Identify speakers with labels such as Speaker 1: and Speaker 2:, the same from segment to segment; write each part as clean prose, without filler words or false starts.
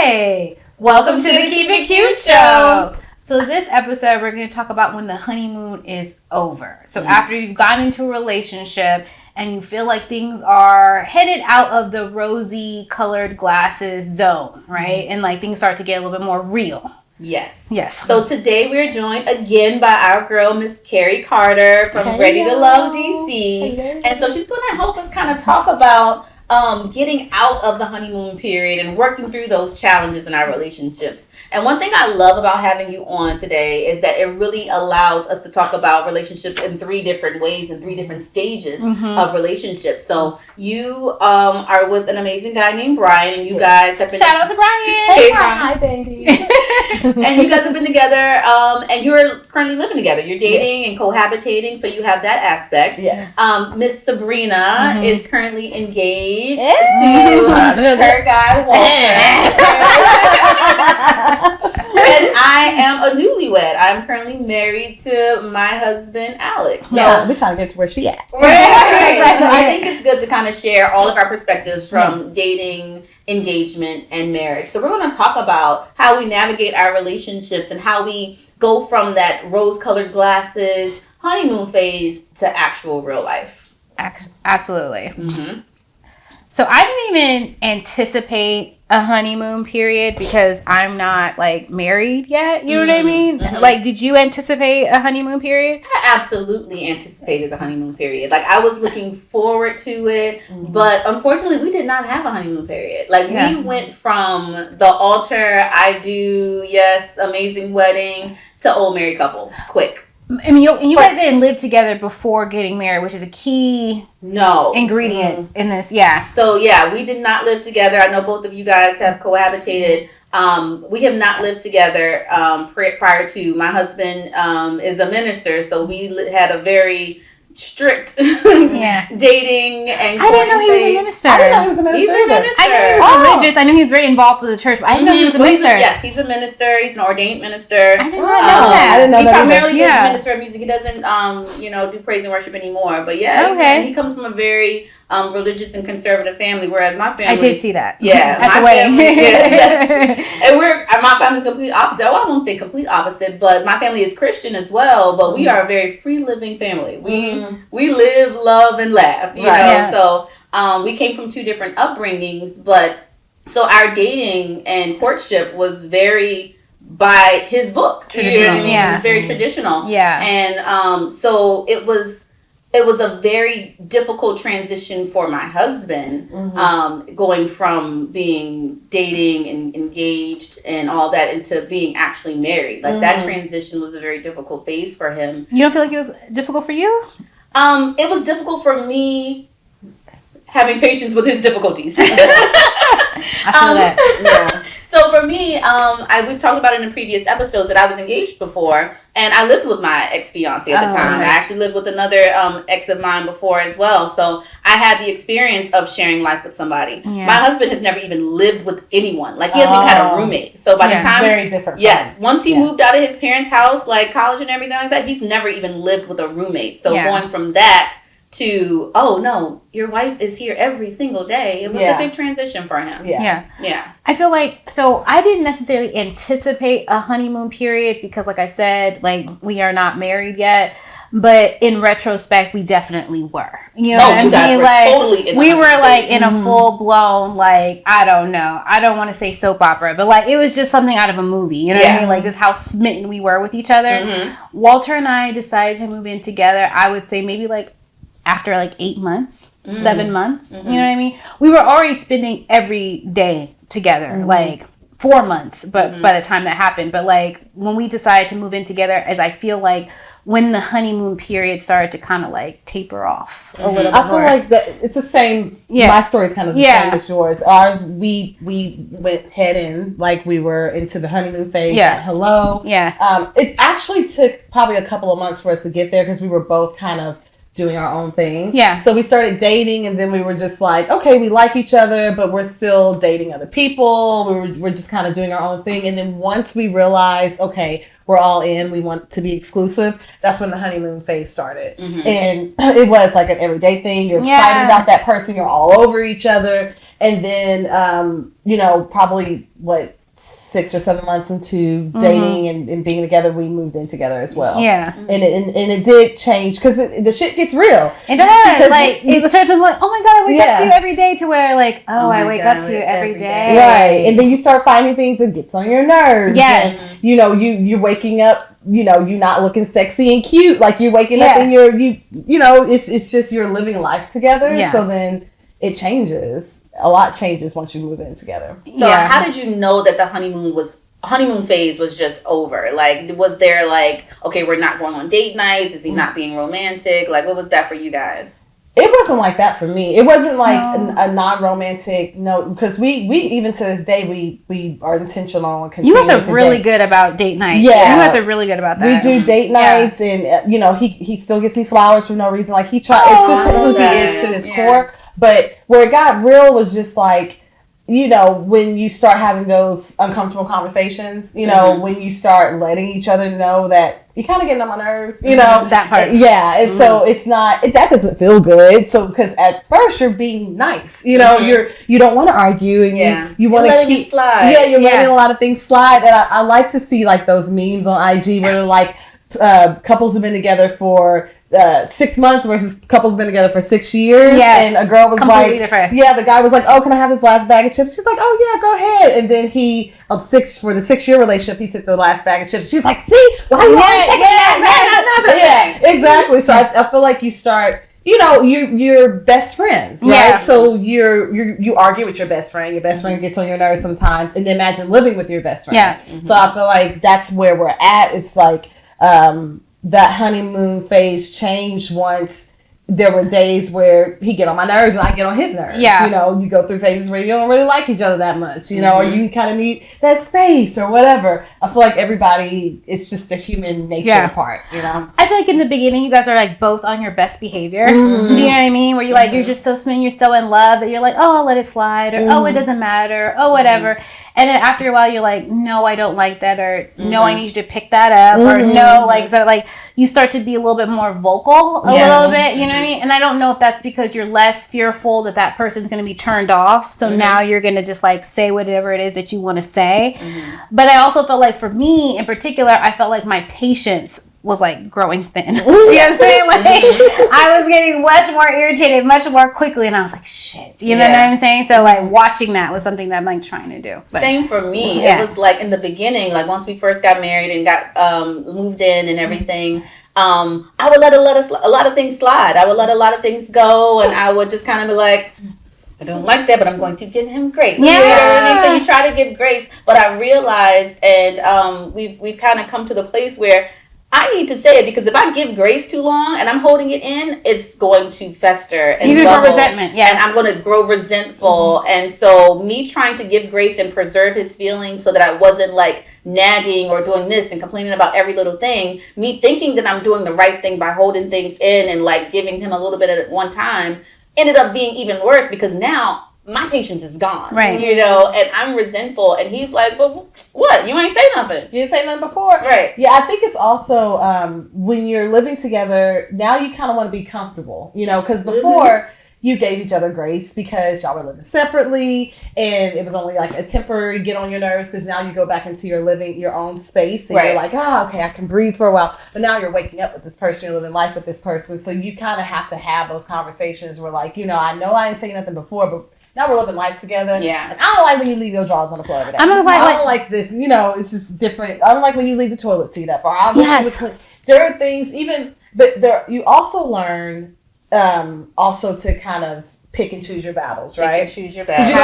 Speaker 1: Hey, welcome to the Keep It Cute Show. So this episode, we're going to talk about when the honeymoon is over. So after you've gotten into a relationship and you feel like things are headed out of the rosy colored glasses zone, right? And like things start to get a little bit more real.
Speaker 2: Yes.
Speaker 1: So
Speaker 2: today we're joined again by our girl, Miss Kheri Carter from Ready to Love DC. Hello. And so she's going to help us kind of talk about getting out of the honeymoon period and working through those challenges in our relationships. And one thing I love about having you on today is that it really allows us to talk about relationships in 3 different ways and 3 different stages of relationships. So you are with an amazing guy named Brian, and you guys have been...
Speaker 1: Shout out to Brian!
Speaker 2: Hey,
Speaker 3: Brian. Hi, baby.
Speaker 2: And you guys have been together, and you're currently living together. You're dating and cohabitating, so you have that aspect.
Speaker 3: Yes.
Speaker 2: Miss Sabrina is currently engaged to her guy, Walter. And I am a newlywed. I'm currently married to my husband, Alex. So
Speaker 3: we're trying to get to where she at.
Speaker 2: Right. So I think it's good to kind of share all of our perspectives from dating, engagement, and marriage. So we're going to talk about how we navigate our relationships and how we go from that rose-colored glasses honeymoon phase to actual real life.
Speaker 1: Absolutely.
Speaker 2: Mm-hmm.
Speaker 1: So I didn't even anticipate a honeymoon period because I'm not like married yet. You know what I mean? Like, did you anticipate a honeymoon period?
Speaker 2: I absolutely anticipated the honeymoon period. Like, I was looking forward to it, but unfortunately, we did not have a honeymoon period. Like, we went from the altar, I do, yes, amazing wedding, to old married couple, quick.
Speaker 1: I mean, you guys didn't live together before getting married, which is a key ingredient in this. Yeah.
Speaker 2: So, we did not live together. I know both of you guys have cohabitated. We have not lived together prior to. My husband is a minister, so we had a very strict dating and
Speaker 1: I didn't know he was a minister.
Speaker 3: I didn't know he was a minister.
Speaker 2: He's a minister.
Speaker 1: I knew he was religious. I knew he was very involved with the church, but I didn't know he was a minister.
Speaker 2: Yes, he's a minister. He's an ordained minister.
Speaker 1: I did not know that.
Speaker 3: I didn't know
Speaker 2: he
Speaker 3: that
Speaker 2: primarily is a minister of music. He doesn't, do praise and worship anymore. But and he comes from a very religious and conservative family, whereas my family...
Speaker 1: I did see that.
Speaker 2: Yeah.
Speaker 1: At the wedding.
Speaker 2: And my family's complete opposite. Well, I won't say complete opposite, but my family is Christian as well, but we are a very free-living family. We live, love, and laugh, you know? Yeah. So we came from 2 different upbringings, but so our dating and courtship was very... by his book. You know what I mean? It was very traditional. Yeah. And so it was a very difficult transition for my husband, going from being dating and engaged and all that into being actually married. Like that transition was a very difficult phase for him.
Speaker 1: You don't feel like it was difficult for you?
Speaker 2: It was difficult for me having patience with his difficulties.
Speaker 1: I feel that.
Speaker 2: Yeah. So for me, we've talked about it in previous episodes that I was engaged before, and I lived with my ex-fiance at the time. Right. I actually lived with another ex of mine before as well. So I had the experience of sharing life with somebody. Yeah. My husband has never even lived with anyone. Like, he hasn't even had a roommate. So by the time...
Speaker 3: Very different.
Speaker 2: Yes. Once he moved out of his parents' house, like college and everything like that, he's never even lived with a roommate. So going from that to, oh no, your wife is here every single day. It was a big transition for him. Yeah.
Speaker 1: I feel like, so I didn't necessarily anticipate a honeymoon period because, like I said, like, we are not married yet. But in retrospect, we definitely were. You know what I mean? Like, totally we were like in a full blown, like, I don't know. I don't want to say soap opera, but like it was just something out of a movie. You know what I mean? Like, just how smitten we were with each other. Walter and I decided to move in together. I would say maybe like after like 8 months, 7 months. You know what I mean? We were already spending every day together, like 4 months, but by the time that happened. But like when we decided to move in together, as I feel like when the honeymoon period started to kind of like taper off a little bit
Speaker 3: I feel like that it's the same. My story is kind of the same as yours. Ours, we went head in, like we were into the honeymoon phase. Hello. It actually took probably a couple of months for us to get there because we were both kind of doing our own thing. So we started dating, and then we were just like, okay, we like each other, but we're still dating other people. We're just kind of doing our own thing. And then once we realized, okay, we're all in, we want to be exclusive, that's when the honeymoon phase started. And it was like an everyday thing. You're excited about that person. You're all over each other. And then, probably 6 or 7 months into dating and being together, we moved in together as well.
Speaker 1: Yeah.
Speaker 3: And it did change because the shit gets real.
Speaker 1: It does. Like, it starts to like, oh my God, I wake up to you every day, to where like, I wake up to you every day.
Speaker 3: Right. And then you start finding things that gets on your nerves.
Speaker 1: Yes.
Speaker 3: And, you're waking up, you're not looking sexy and cute. Like you're waking up and it's just you're living life together. Yeah. So then it changes. A lot changes once you move in together.
Speaker 2: So how did you know that the honeymoon phase was just over? Like, was there like, okay, we're not going on date nights? Is he not being romantic? Like, what was that for you guys?
Speaker 3: It wasn't like that for me. It wasn't like a non-romantic, because we even to this day, we are intentional on continuing.
Speaker 1: You guys are really good about date nights.
Speaker 3: Yeah.
Speaker 1: You guys are really good about that.
Speaker 3: We do date nights and, he still gets me flowers for no reason. Like he tries, it's just who he is to his core. But where it got real was just like, when you start having those uncomfortable conversations, when you start letting each other know that you're kind of getting on my nerves,
Speaker 1: that part.
Speaker 3: Yeah. And so it's not, that doesn't feel good. So, because at first you're being nice, you don't want to argue and you want to keep,
Speaker 2: slide.
Speaker 3: Yeah, you're letting a lot of things slide. And I like to see like those memes on IG where they're like, couples have been together for 6 months versus couples been together for 6 years.
Speaker 1: Yes.
Speaker 3: And a girl was
Speaker 1: completely
Speaker 3: like,
Speaker 1: different.
Speaker 3: Yeah, the guy was like, oh, can I have this last bag of chips? She's like, oh yeah, go ahead. And then for the 6-year relationship, he took the last bag of chips. She's like, see, why you want to take the last bag? Another. Yeah, exactly. So I feel like you start, you're best friends, right?
Speaker 1: Yeah.
Speaker 3: So you argue with your best friend. Your best friend gets on your nerves sometimes, and then imagine living with your best friend.
Speaker 1: Yeah.
Speaker 3: Mm-hmm. So I feel like that's where we're at. It's like that honeymoon phase changed once there were days where he get on my nerves and I get on his nerves.
Speaker 1: Yeah.
Speaker 3: You go through phases where you don't really like each other that much, or you kind of need that space or whatever. I feel like everybody, it's just the human nature part,
Speaker 1: I feel like in the beginning, you guys are like both on your best behavior. Mm-hmm. Do you know what I mean? Where you're like, you're just so smitten, you're so in love that you're like, oh, I'll let it slide, or oh, it doesn't matter, oh, whatever. And then after a while, you're like, no, I don't like that, or no, I need you to pick that up, or no, so like you start to be a little bit more vocal a little bit, you know what I mean? And I don't know if that's because you're less fearful that that person's going to be turned off. So now you're going to just like say whatever it is that you want to say. But I also felt like for me in particular, I felt like my patience was like growing thin. You know what I'm saying? Like I was getting much more irritated much more quickly, and I was like, shit. You know what I'm saying? So like watching that was something that I'm like trying to do. But,
Speaker 2: same for me. It was like in the beginning, like once we first got married and got moved in and everything, I would let a lot of things slide. I would let a lot of things go, and I would just kind of be like, I don't like that, but I'm going to give him grace.
Speaker 1: Yeah.
Speaker 2: You know what I mean? So you try to give grace, but I realized, and we've kind of come to the place where I need to say it, because if I give grace too long and I'm holding it in, it's going to fester and
Speaker 1: you're gonna
Speaker 2: bubble,
Speaker 1: grow resentment,
Speaker 2: and I'm going to grow resentful. And so me trying to give grace and preserve his feelings so that I wasn't like nagging or doing this and complaining about every little thing, me thinking that I'm doing the right thing by holding things in and like giving him a little bit at one time, ended up being even worse, because now my patience is gone,
Speaker 1: right?
Speaker 2: And I'm resentful, and he's like, "Well, what? You ain't say nothing.
Speaker 3: You didn't say nothing before,
Speaker 2: right?"
Speaker 3: Yeah, I think it's also when you're living together now, you kind of want to be comfortable, because before you gave each other grace because y'all were living separately, and it was only like a temporary get on your nerves, because now you go back into your own space, and you're like, oh, okay, I can breathe for a while. But now you're waking up with this person, you're living life with this person, so you kind of have to have those conversations where like, I know I ain't saying nothing before, but now we're living life together. Yeah. And I don't like when you leave your drawers on the floor every day. I don't like this. It's just different. I don't like when you leave the toilet seat up. Or I wish you would clean. There are things you also learn also to kind of pick and choose your battles, right?
Speaker 2: Pick and choose your battles.
Speaker 3: Because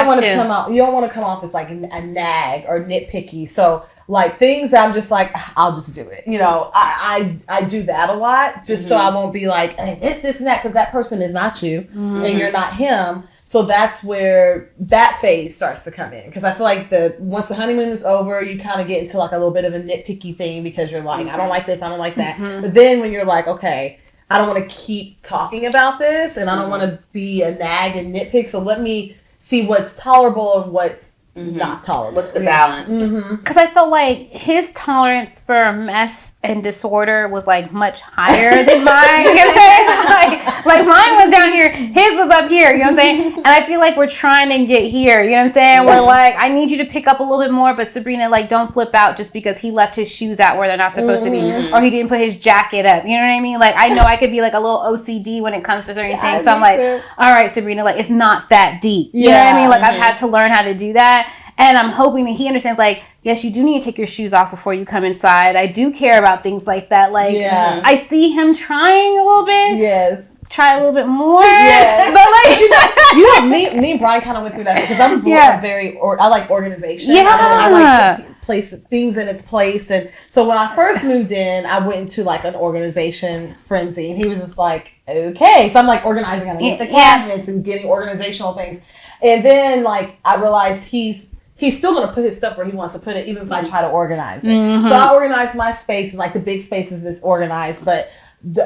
Speaker 3: you don't want to come off as like a nag or nitpicky. So like things I'm just like, I'll just do it. I do that a lot just so I won't be like, this and that, because that person is not you and you're not him. So that's where that phase starts to come in. Because I feel like once the honeymoon is over, you kind of get into like a little bit of a nitpicky thing, because you're like, I don't like this, I don't like that. But then when you're like, okay, I don't want to keep talking about this, and I don't want to be a nag and nitpick, so let me see what's tolerable and what's not tolerable.
Speaker 2: What's the balance?
Speaker 1: Because I felt like his tolerance for mess and disorder was like much higher than mine. You know what I'm saying? Like mine was down here, his was up here. You know what I'm saying? And I feel like we're trying to get here. You know what I'm saying? We're like, I need you to pick up a little bit more, but Sabrina, like, don't flip out just because he left his shoes out where they're not supposed to be, or he didn't put his jacket up. You know what I mean? Like, I know I could be like a little OCD when it comes to certain things. So I'm like, all right, Sabrina, like, it's not that deep. You know what I mean? Like, I've had to learn how to do that. And I'm hoping that he understands, like, yes, you do need to take your shoes off before you come inside. I do care about things like that. Like, I see him trying a little bit.
Speaker 3: Yes.
Speaker 1: Try a little bit more. Yeah. But, like,
Speaker 3: me and Brian kind of went through that because I'm I like organization.
Speaker 1: Yeah.
Speaker 3: I like to place things in its place. And so when I first moved in, I went into like an organization frenzy. And he was just like, okay. So I'm like organizing underneath the cabinets and getting organizational things. And then, like, I realized he's still going to put his stuff where he wants to put it, even if I try to organize it. So I organize my space, and like the big spaces is organized. But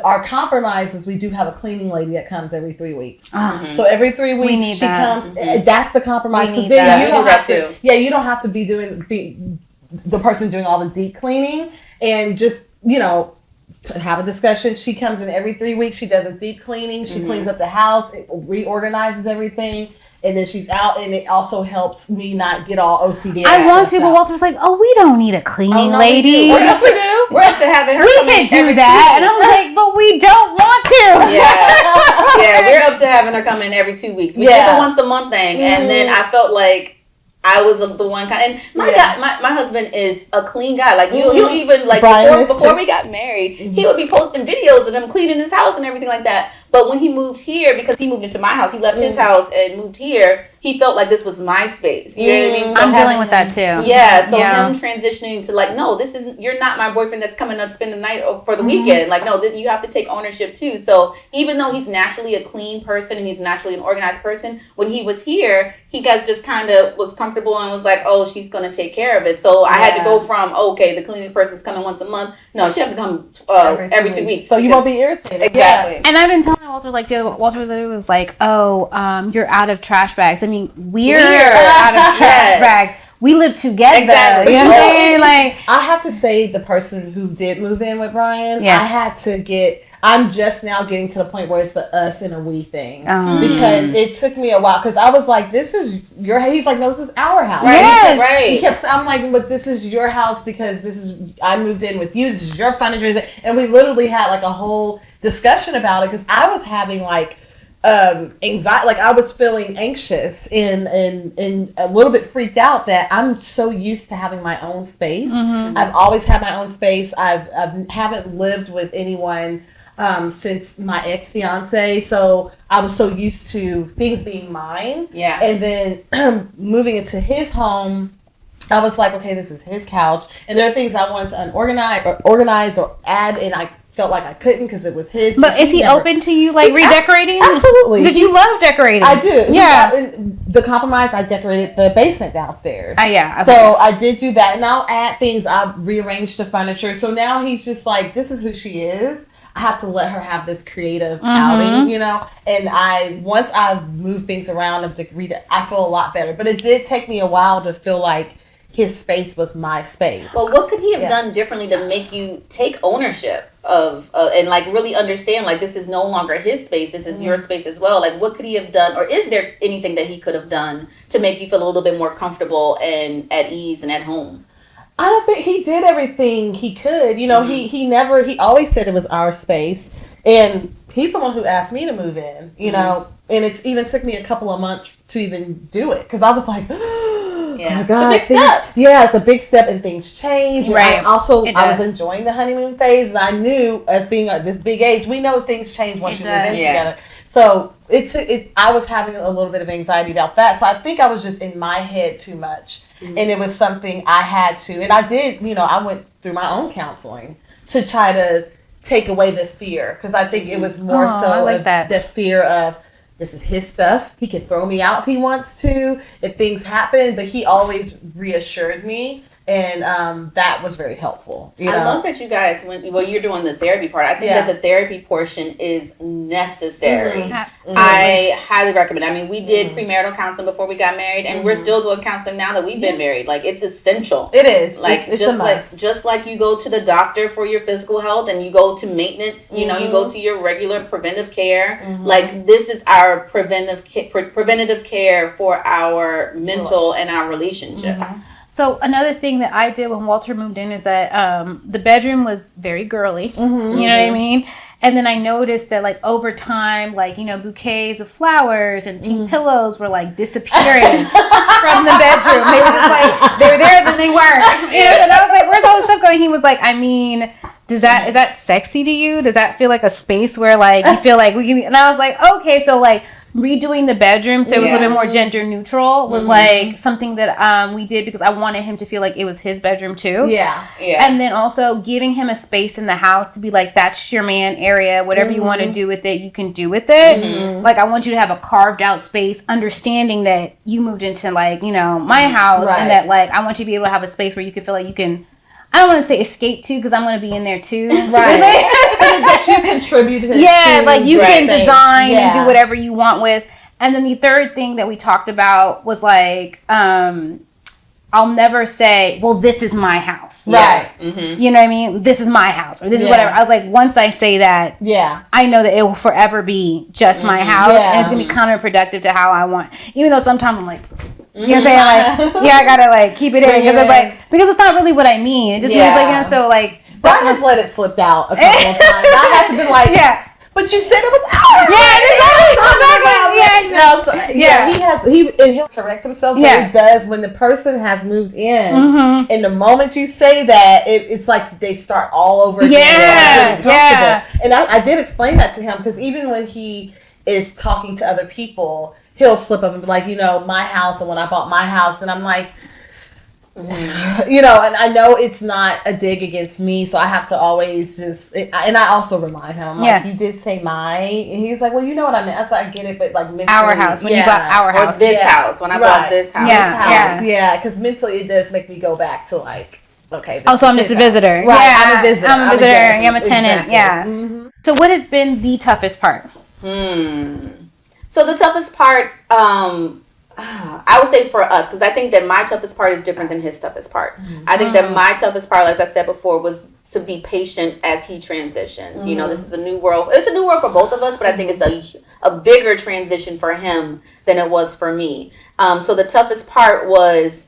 Speaker 3: our compromise is we do have a cleaning lady that comes every 3 weeks. So every 3 weeks she comes. That's the compromise. Because then you don't have to. Yeah, you don't have to be the person doing all the deep cleaning, and just to have a discussion. She comes in every 3 weeks. She does a deep cleaning. She cleans up the house, it reorganizes everything. And then she's out, and it also helps me not get all OCD.
Speaker 1: I want to, but Walter was like, "Oh, we don't need a cleaning lady."
Speaker 3: Yes, we do.
Speaker 2: We're up to having her.
Speaker 1: We can do that, and I'm like, "But we don't want to."
Speaker 2: Yeah, we're up to having her come in every 2 weeks. We did the once a month thing, and then I felt like I was the one kind. And my husband is a clean guy. Like you even like before we got married, he would be posting videos of him cleaning his house and everything like that. But when he moved here, because he moved into my house, he left his house and moved here. He felt like this was my space. You know what I mean? So
Speaker 1: I'm dealing with that too.
Speaker 2: Yeah. So him transitioning to like, no, this isn't. You're not my boyfriend that's coming to spend the night for the weekend. Like, no, you have to take ownership too. So even though he's naturally a clean person and he's naturally an organized person, when he was here, he guys just kind of was comfortable and was like, oh, she's gonna take care of it. So I had to go from the cleaning person's coming once a month. No, she have to come every 2 weeks.
Speaker 3: So you won't be irritated.
Speaker 2: Exactly.
Speaker 1: And I've been telling Walter, like, Walter was like, oh, you're out of trash bags. I mean, we're out of trash bags. We live together.
Speaker 2: Exactly.
Speaker 1: You know what I'm saying? Like,
Speaker 3: I have to say, the person who did move in with Brian, I had to I'm just now getting to the point where it's a us and a we thing. Because it took me a while. Because I was like, this is your house. He's like, no, this is our house.
Speaker 1: Yes.
Speaker 3: I'm like, but this is your house because I moved in with you. This is your furniture. And we literally had like a whole discussion about it because I was having like anxiety, like I was feeling anxious and a little bit freaked out that I'm so used to having my own space. I've always had my own space. I haven't lived with anyone since my ex-fiance, so I was so used to things being mine. And then moving into his home, I was like, okay, this is his couch, and there are things I wanted to organize or add, and I felt like I couldn't because it was his.
Speaker 1: But is he open to you like redecorating?
Speaker 3: Absolutely.
Speaker 1: Because you love decorating.
Speaker 3: I do.
Speaker 1: Yeah.
Speaker 3: The compromise, I decorated the basement downstairs.
Speaker 1: Yeah.
Speaker 3: Okay. So I did do that, and I'll add things. I rearranged the furniture. So now he's just like, this is who she is. I have to let her have this creative outing, And once I move things around and I feel a lot better. But it did take me a while to feel like his space was my space.
Speaker 2: Well, what could he have done differently to make you take ownership of and like really understand like this is no longer his space, this is your space as well? Like, what could he have done, or is there anything that he could have done to make you feel a little bit more comfortable and at ease and at home?
Speaker 3: I don't think he did everything he could. He always said it was our space, and he's the one who asked me to move in, and it's even took me a couple of months to even do it because I was like, oh my God,
Speaker 2: it's a big step.
Speaker 3: Yeah, it's a big step, and things change.
Speaker 1: Right.
Speaker 3: I was enjoying the honeymoon phase, and I knew, as being at this big age, we know things change once you move in together. So I was having a little bit of anxiety about that. So I think I was just in my head too much. And it was something I had to, and I did, I went through my own counseling to try to take away the fear. Because I think it was more the fear of, this is his stuff. He can throw me out if he wants to, if things happen. But he always reassured me And that was very helpful. I
Speaker 2: love that you guys, you're doing the therapy part. I think that the therapy portion is necessary. Mm-hmm. I highly recommend. I mean, we did premarital counseling before we got married, and we're still doing counseling now that we've been married. Like, it's essential.
Speaker 3: It is.
Speaker 2: Like, it's just like you go to the doctor for your physical health, and you go to maintenance. You know, you go to your regular preventive care. Mm-hmm. Like, this is our preventative care for our mental and our relationship.
Speaker 1: Mm-hmm. So another thing that I did when Walter moved in is that the bedroom was very girly. Mm-hmm. You know what I mean? And then I noticed that, like, over time, like, you know, bouquets of flowers and pink pillows were, like, disappearing from the bedroom. They were just like, they were there, then they weren't. You know, and I was like, where's all this stuff going? He was like, I mean, is that sexy to you? Does that feel like a space where, like, you feel like we can be? And I was like, okay, so, like, redoing the bedroom so it was a little bit more gender neutral was like something that we did because I wanted him to feel like it was his bedroom too. Yeah. And then also giving him a space in the house to be like, that's your man area, whatever you want to do with it, you can do with it. Like, I want you to have a carved out space, understanding that you moved into, like, you know, my house, and that, like, I want you to be able to have a space where you can feel like you can, I don't want to say escape to, because I'm going to be in there too. Right.
Speaker 3: That you contributed to.
Speaker 1: Like, you can design and do whatever you want with. And then the third thing that we talked about was, like, I'll never say, well, this is my house. Right. Mm-hmm. You know what I mean? This is my house, or this is whatever. I was like, once I say that, I know that it will forever be just my house, and it's going to be counterproductive to how I want. Even though sometimes I'm like, you know what I'm saying? Like, I gotta, like, keep it in, because it's like, because it's not really what I mean. It just means, like, you know, so, like,
Speaker 3: I just let it slip out a couple of times. I have to be like, but you said it was ours. He'll correct himself, but it does when the person has moved in, and the moment you say that, it's like they start all over again. And I did explain that to him, because even when he is talking to other people, he'll slip up and be like, you know, my house, and when I bought my house, and I'm like, you know, and I know it's not a dig against me, so I have to always just, and I also remind him, like, you did say my, and he's like, well, you know what I meant. I said, I get it, but, like, mentally,
Speaker 1: our house, when you bought our house,
Speaker 2: or this house, when I bought this house,
Speaker 3: because mentally it does make me go back to, like, okay.
Speaker 1: So I'm just a visitor.
Speaker 3: Right, I'm a visitor.
Speaker 1: I'm a visitor. I'm a tenant. Exactly. So what has been the toughest part?
Speaker 2: So the toughest part, I would say for us, because I think that my toughest part is different than his toughest part. I think that my toughest part, like I said before, was to be patient as he transitions. You know, this is a new world. It's a new world for both of us, but I think it's a bigger transition for him than it was for me. So the toughest part was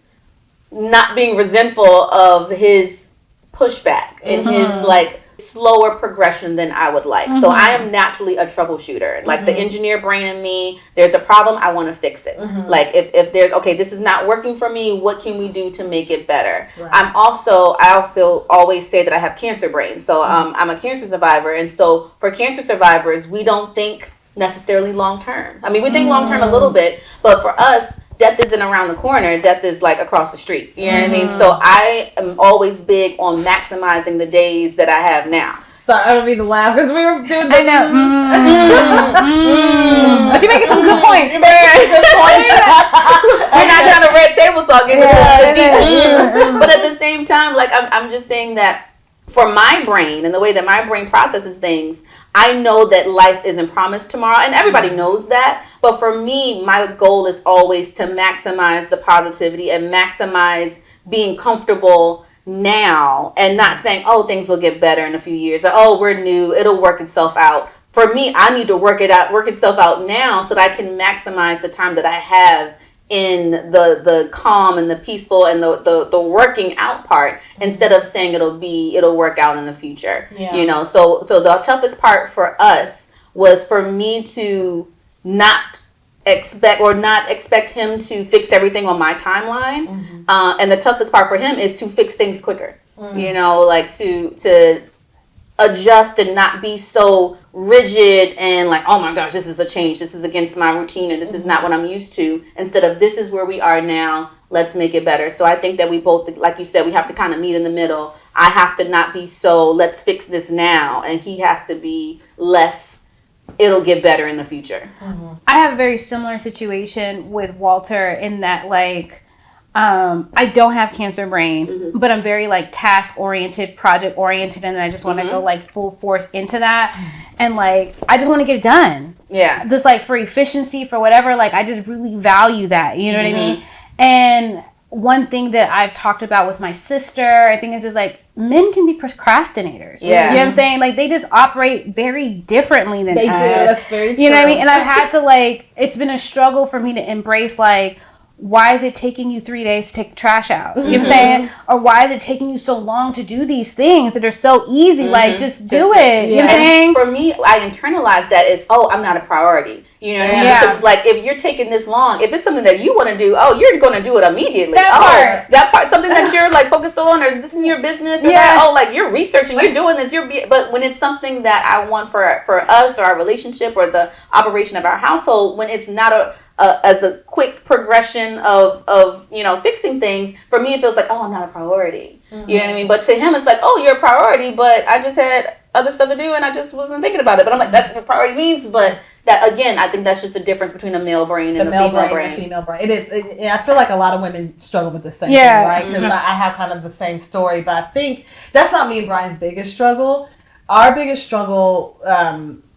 Speaker 2: not being resentful of his pushback and his, like, slower progression than I would like. So I am naturally a troubleshooter. Like, the engineer brain in me, there's a problem, I want to fix it. Like, if there's, okay, this is not working for me, what can we do to make it better? I also always say that I have cancer brain. So I'm a cancer survivor. And so for cancer survivors, we don't think necessarily long term. I mean, we think long term a little bit, but for us, death isn't around the corner. Death is, like, across the street. You know what I mean? So I am always big on maximizing the days that I have now.
Speaker 3: Sorry, I don't mean to laugh, because we were doing
Speaker 1: I know. But you're making some good points.
Speaker 2: We're not trying to red table talk. But at the same time, like, I'm just saying that for my brain and the way that my brain processes things, I know that life isn't promised tomorrow, and everybody knows that. But for me, my goal is always to maximize the positivity and maximize being comfortable now, and not saying, oh, things will get better in a few years, or, oh, we're new, it'll work itself out. For me, I need to work itself out now, so that I can maximize the time that I have in the calm and the peaceful and the working out part, instead of saying it'll work out in the future. You know, so the toughest part for us was for me to not expect him to fix everything on my timeline. And the toughest part for him is to fix things quicker. You know, like to adjust and not be so rigid and like, oh my gosh, this is a change, this is against my routine, and this is not what I'm used to, instead of, this is where we are now, let's make it better. So I think that we both, like you said, we have to kind of meet in the middle. I have to not be so, let's fix this now, and he has to be less, it'll get better in the future.
Speaker 1: I have a very similar situation with Walter, in that, like, I don't have cancer brain, but I'm very like task oriented, project oriented, and I just want to go like full force into that, and like I just want to get it done.
Speaker 2: Yeah,
Speaker 1: just like for efficiency, for whatever. Like I just really value that. You know what I mean? And one thing that I've talked about with my sister, I think is like men can be procrastinators. Yeah, you know what I'm saying? Like they just operate very differently than us. They do.
Speaker 3: That's very true.
Speaker 1: You know what I mean? And I've had to like, it's been a struggle for me to embrace like, why is it taking you 3 days to take the trash out? You know what I'm saying? Or why is it taking you so long to do these things that are so easy? Like, just do it. You know what I'm saying?
Speaker 2: For me, I internalized that as, I'm not a priority. You know what I mean? Because, like, if you're taking this long, if it's something that you want to do, you're going to do it immediately. That part, something that you're, like, focused on, or this is your business, or that, like, you're researching, you're doing this, but when it's something that I want for us, or our relationship, or the operation of our household, when it's not as a quick progression of fixing things, for me it feels like, I'm not a priority. You know what I mean? But to him it's like, you're a priority, but I just had other stuff to do and I just wasn't thinking about it. But I'm like, that's what priority means. But that, again, I think that's just the difference between a male brain and a female brain.
Speaker 3: And the female brain. It is. I feel like a lot of women struggle with the same thing, right? Because I have kind of the same story, but I think that's not me and Brian's biggest struggle. Our biggest struggle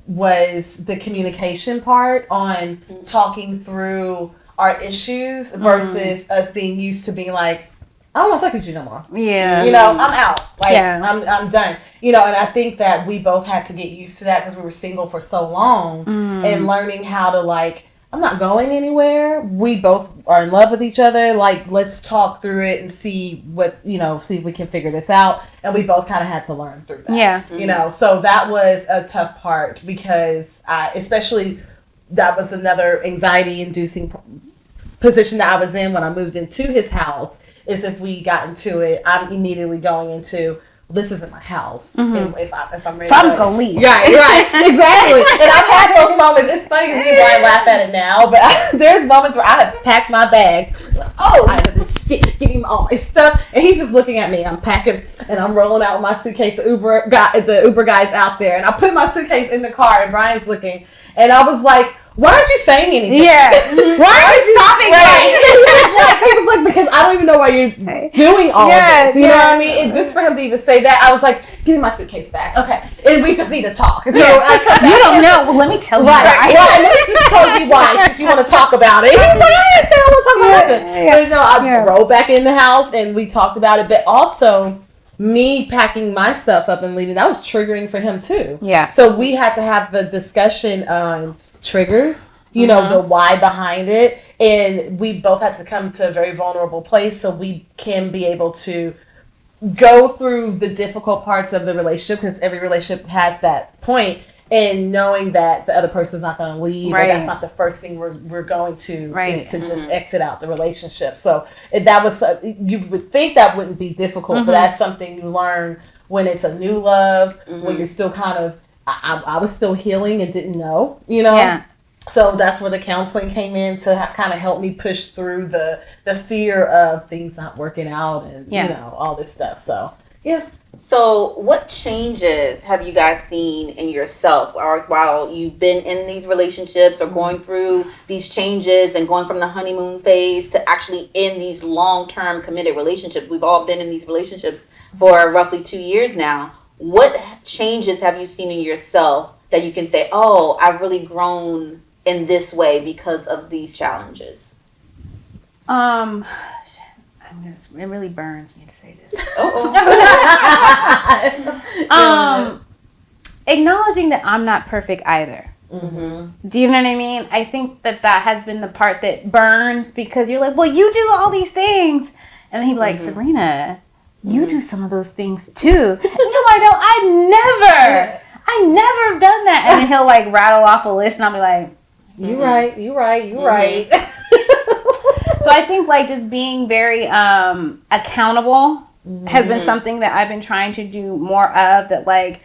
Speaker 3: was the communication part on talking through our issues versus us being used to being like, I don't want to fuck with you no more. Yeah. I'm out. Like, I'm done. And I think that we both had to get used to that because we were single for so long and learning how to, like, I'm not going anywhere. We both are in love with each other. Like, let's talk through it and see what, see if we can figure this out. And we both kind of had to learn through that. Yeah. So that was a tough part because especially that was another anxiety inducing position that I was in when I moved into his house. Is if we got into it, I'm immediately going into, this isn't my house. And if I'm ready,
Speaker 1: so I'm just gonna leave.
Speaker 3: Right, exactly. And I've had those moments. It's funny because me and Brian laugh at it now, but there's moments where I have packed my bags. Tired of this shit, give him all my stuff, and he's just looking at me. I'm packing and I'm rolling out with my suitcase. The Uber guy's out there, and I put my suitcase in the car, and Brian's looking, and I was like, why aren't you saying anything? Yeah. Why aren't you stopping? Right. He was like, because I don't even know why you're doing all of this. You know what I mean? And just for him to even say that, I was like, give me my suitcase back. Okay. And we just need to talk. So
Speaker 1: you don't know. Well, let me tell you.
Speaker 3: Right. Let me just tell you why, since you want to talk about it. He was like, I didn't say I want to talk about nothing. But I rolled back in the house and we talked about it. But also, me packing my stuff up and leaving, that was triggering for him too. Yeah. So we had to have the discussion on triggers, the why behind it, and we both had to come to a very vulnerable place so we can be able to go through the difficult parts of the relationship, because every relationship has that point, and knowing that the other person's not going to leave, or that's not the first thing we're going to is to just exit out the relationship. So that was, you would think that wouldn't be difficult, but that's something you learn when it's a new love, when you're still kind of, I was still healing and didn't know, Yeah. So that's where the counseling came in to kind of help me push through the fear of things not working out and, all this stuff. So, yeah.
Speaker 2: So what changes have you guys seen in yourself while you've been in these relationships or going through these changes and going from the honeymoon phase to actually in these long-term committed relationships? We've all been in these relationships for roughly 2 years now. What changes have you seen in yourself that you can say, I've really grown in this way because of these challenges?
Speaker 1: It really burns me to say this. Acknowledging that I'm not perfect either. Do you know what I mean? I think that has been the part that burns, because you're like, well, you do all these things. And then he'd be like, Sabrina, you do some of those things too. No, I don't. I never have done that. And then he'll like rattle off a list and I'll be like,
Speaker 3: you right.
Speaker 1: So I think like just being very accountable has been something that I've been trying to do more of, that like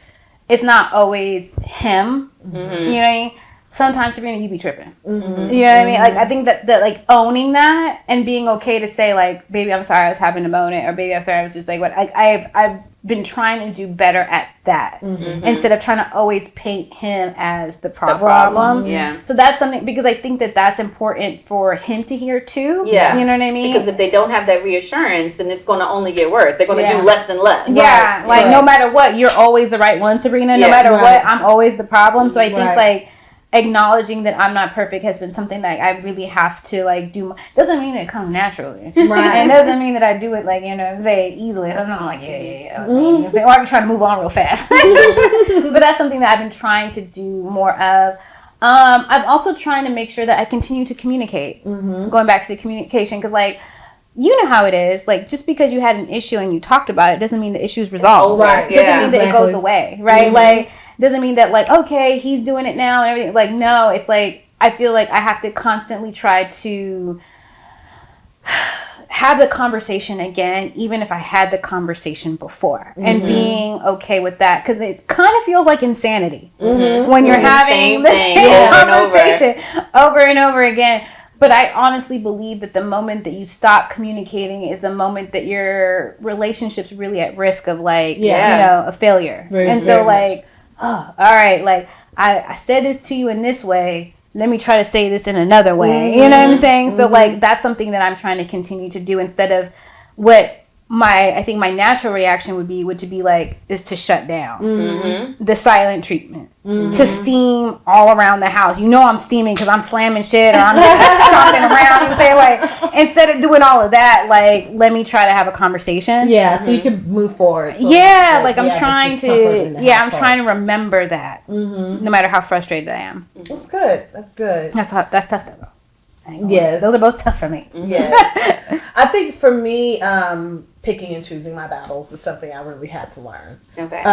Speaker 1: it's not always him. You know what I mean? Sometimes, Sabrina, you be tripping. You know what I mean? Like I think that like owning that and being okay to say like, baby, I'm sorry I was having a moment, or baby, I'm sorry I was just like what I've been trying to do better at that instead of trying to always paint him as the problem.
Speaker 2: Yeah.
Speaker 1: So that's something, because I think that that's important for him to hear too.
Speaker 2: Yeah.
Speaker 1: You know what I mean?
Speaker 2: Because if they don't have that reassurance, then it's going to only get worse. They're going to do less and less.
Speaker 1: Yeah. Like no matter what, you're always the right one, Sabrina. No matter what, I'm always the problem. So I think like acknowledging that I'm not perfect has been something that I really have to like do. Doesn't mean that it comes naturally. Right. And doesn't mean that I do it like, you know what I'm saying, easily. I'm not like, okay, you know what I'm saying? Or I'm trying to move on real fast. But that's something that I've been trying to do more of. I'm also trying to make sure that I continue to communicate. Going back to the communication, because like, you know how it is. Like, just because you had an issue and you talked about it doesn't mean the issue is resolved.
Speaker 3: Right.
Speaker 1: Doesn't mean that it goes away. Right. Like, doesn't mean that like, okay, he's doing it now and everything. Like, no, it's like, I feel like I have to constantly try to have the conversation again, even if I had the conversation before, and being okay with that, because it kind of feels like insanity when you're having the same conversation over and over again. But I honestly believe that the moment that you stop communicating is the moment that your relationship's really at risk of like, you know, a failure. So like, oh, all right, like I said this to you in this way. Let me try to say this in another way. You know what I'm saying? So like, that's something that I'm trying to continue to do instead of what I think my natural reaction would be is to shut down. The silent treatment. To steam all around the house. You know I'm steaming because I'm slamming shit or I'm stomping around. You know, saying like, instead of doing all of that, like, let me try to have a conversation.
Speaker 3: Yeah, so you can move forward. So
Speaker 1: I'm trying to remember that. No matter how frustrated I am.
Speaker 3: That's good.
Speaker 1: That's tough though.
Speaker 3: Yes.
Speaker 1: Those are both tough for me.
Speaker 3: Yes. I think for me, picking and choosing my battles is something I really had to learn.
Speaker 2: Okay.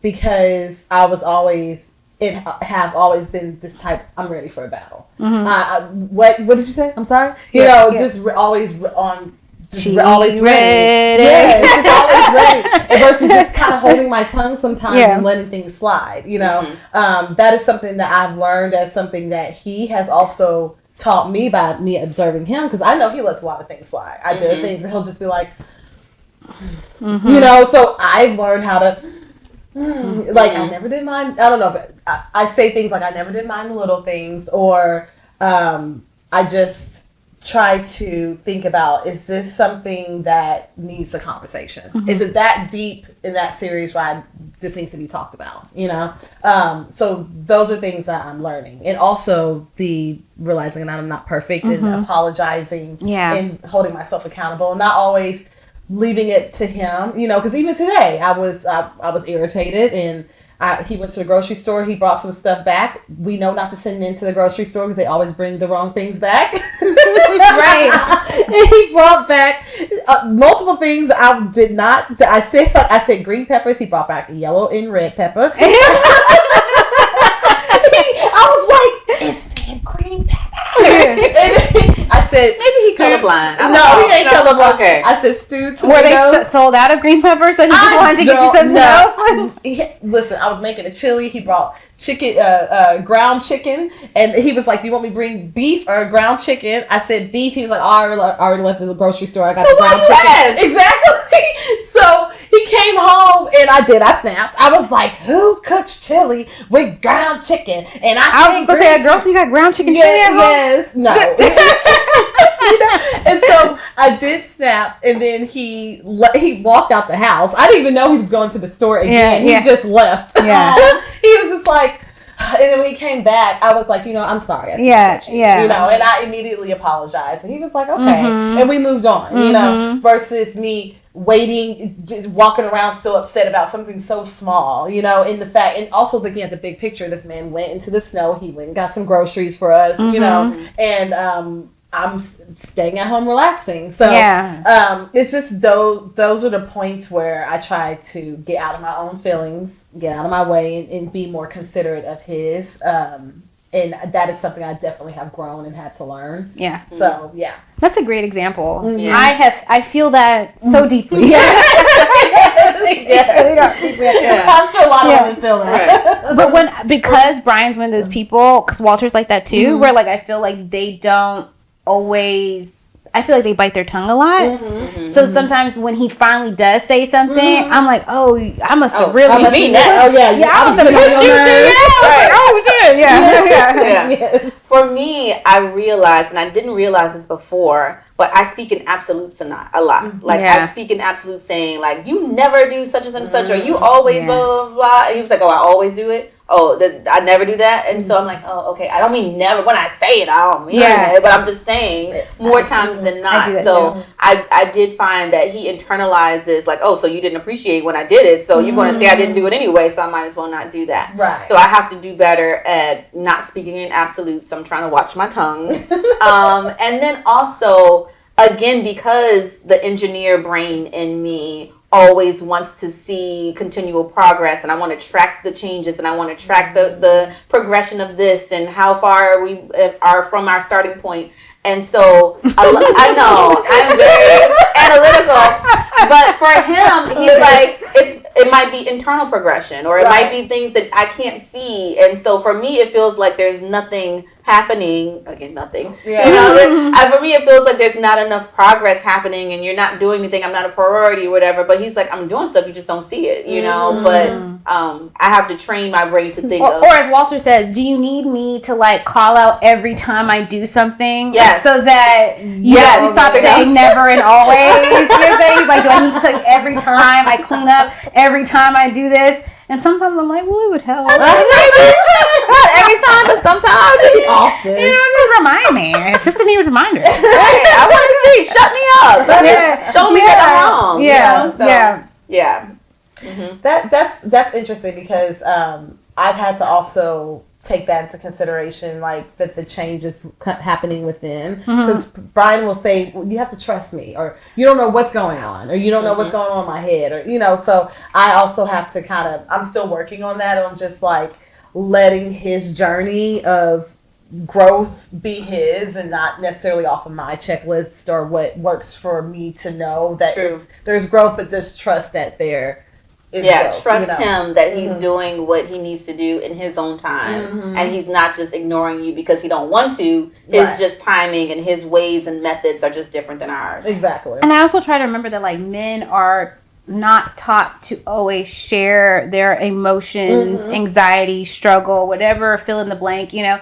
Speaker 3: Because I was always been this type, I'm ready for a battle. What did you say? I'm sorry? Always on. Always ready. Yes, just always ready. Versus just kind of holding my tongue sometimes and letting things slide. You know, that is something that I've learned as something that he has also taught me by me observing him, because I know he lets a lot of things slide. I do things and he'll just be like, you know. So I've learned how to I never did mind. I don't know if I say things like I never did mind the little things, or I just try to think about, is this something that needs a conversation? Is it that deep and that serious why this needs to be talked about, you know? So those are things that I'm learning. And also the realizing that I'm not perfect and apologizing and holding myself accountable and not always leaving it to him, you know, because even today I was irritated and he went to the grocery store. He brought some stuff back. We know not to send men to the grocery store because they always bring the wrong things back. Right. And he brought back multiple things I did not. I said green peppers. He brought back yellow and red pepper. I was like, it said green pepper. I said,
Speaker 2: maybe he's colorblind.
Speaker 3: No, he ain't colorblind. Okay. I said stewed tomatoes.
Speaker 1: Were they sold out of green pepper, so he just wanted to get you something else?
Speaker 3: Listen, I was making a chili. He brought chicken, ground chicken, and he was like, "Do you want me to bring beef or ground chicken?" I said beef. He was like, "Oh, I already left the grocery store. I got the ground chicken." Exactly. So he came home, and I snapped. I was like, "Who cooks chili with ground chicken?" And I
Speaker 1: was gonna say, "Girl, so you got ground chicken chili at home?"
Speaker 3: Yes, no. You know? And so I did snap, and then he walked out the house. I didn't even know he was going to the store again. He just left. Yeah. He was just like, and then when he came back, I was like, you know, I'm sorry. I you know, and I immediately apologized, and he was like, okay, and we moved on. You know, versus me waiting, walking around still upset about something so small, you know, in the fact, and also looking at the big picture. This man went into the snow. He went and got some groceries for us, you know, and I'm staying at home relaxing. So it's just those are the points where I try to get out of my own feelings, get out of my way, and be more considerate of his. And that is something I definitely have grown and had to learn. Yeah. So, yeah.
Speaker 1: That's a great example. Mm-hmm. I feel that so deeply.
Speaker 3: I'm sure a lot of women feel that.
Speaker 1: But because Brian's one of those people, because Walter's like that too, where like I feel like they don't always I feel like they bite their tongue a lot. So sometimes when he finally does say something, I'm like, oh, I must have really mean that.
Speaker 3: Oh yeah,
Speaker 1: I must have pushed you to oh shit,
Speaker 2: yeah. For me, I realized, and I didn't realize this before, but I speak in absolutes a lot. Like I speak in absolutes, saying like, you never do such and such and such, or you always blah blah blah. And he was like, oh, I always do it. Oh, I never do that. And so I'm like, oh, okay. I don't mean never. When I say it, I don't mean it. But I'm just saying more times than not. So I did find that he internalizes like, oh, so you didn't appreciate when I did it. So you're going to say I didn't do it anyway. So I might as well not do that.
Speaker 3: Right.
Speaker 2: So I have to do better at not speaking in absolutes. I'm trying to watch my tongue. And then also, again, because the engineer brain in me always wants to see continual progress, and I want to track the changes, and I want to track the progression of this and how far we are from our starting point. And so I know I'm very analytical, but for him, he's like, it might be internal progression, or it might be things that I can't see. And so for me, it feels like there's nothing happening. Again, nothing. Yeah. You know, for me, it feels like there's not enough progress happening, and you're not doing anything. I'm not a priority or whatever. But he's like, I'm doing stuff. You just don't see it. You know. But I have to train my brain to think.
Speaker 1: Or as Walter says, do you need me to like call out every time I do something?
Speaker 2: Yes.
Speaker 1: So that you stop saying never and always. You know what I'm saying? He's like, do I need to tell you every time I clean up? Every time I do this? And sometimes I'm like, well, it would help. Not every time, but sometimes.
Speaker 3: Often.
Speaker 1: You know, just remind me. Assistant need reminders.
Speaker 2: Hey, I want to see. Shut me up. Show me that I'm wrong.
Speaker 1: Yeah.
Speaker 2: You know? So,
Speaker 3: That's interesting because I've had to also take that into consideration, like that the change is happening within, because Brian will say, well, you have to trust me, or you don't know what's going on, or you don't know what's going on in my head, or you know. So I also have to I'm still working on that, on just like letting his journey of growth be his and not necessarily off of my checklist or what works for me, to know that there's growth, but there's trust that there growth,
Speaker 2: trust him that he's doing what he needs to do in his own time, and he's not just ignoring you because he don't want to. His just timing and his ways and methods are just different than ours.
Speaker 3: Exactly.
Speaker 1: And I also try to remember that like men are not taught to always share their emotions, anxiety, struggle, whatever, fill in the blank, you know.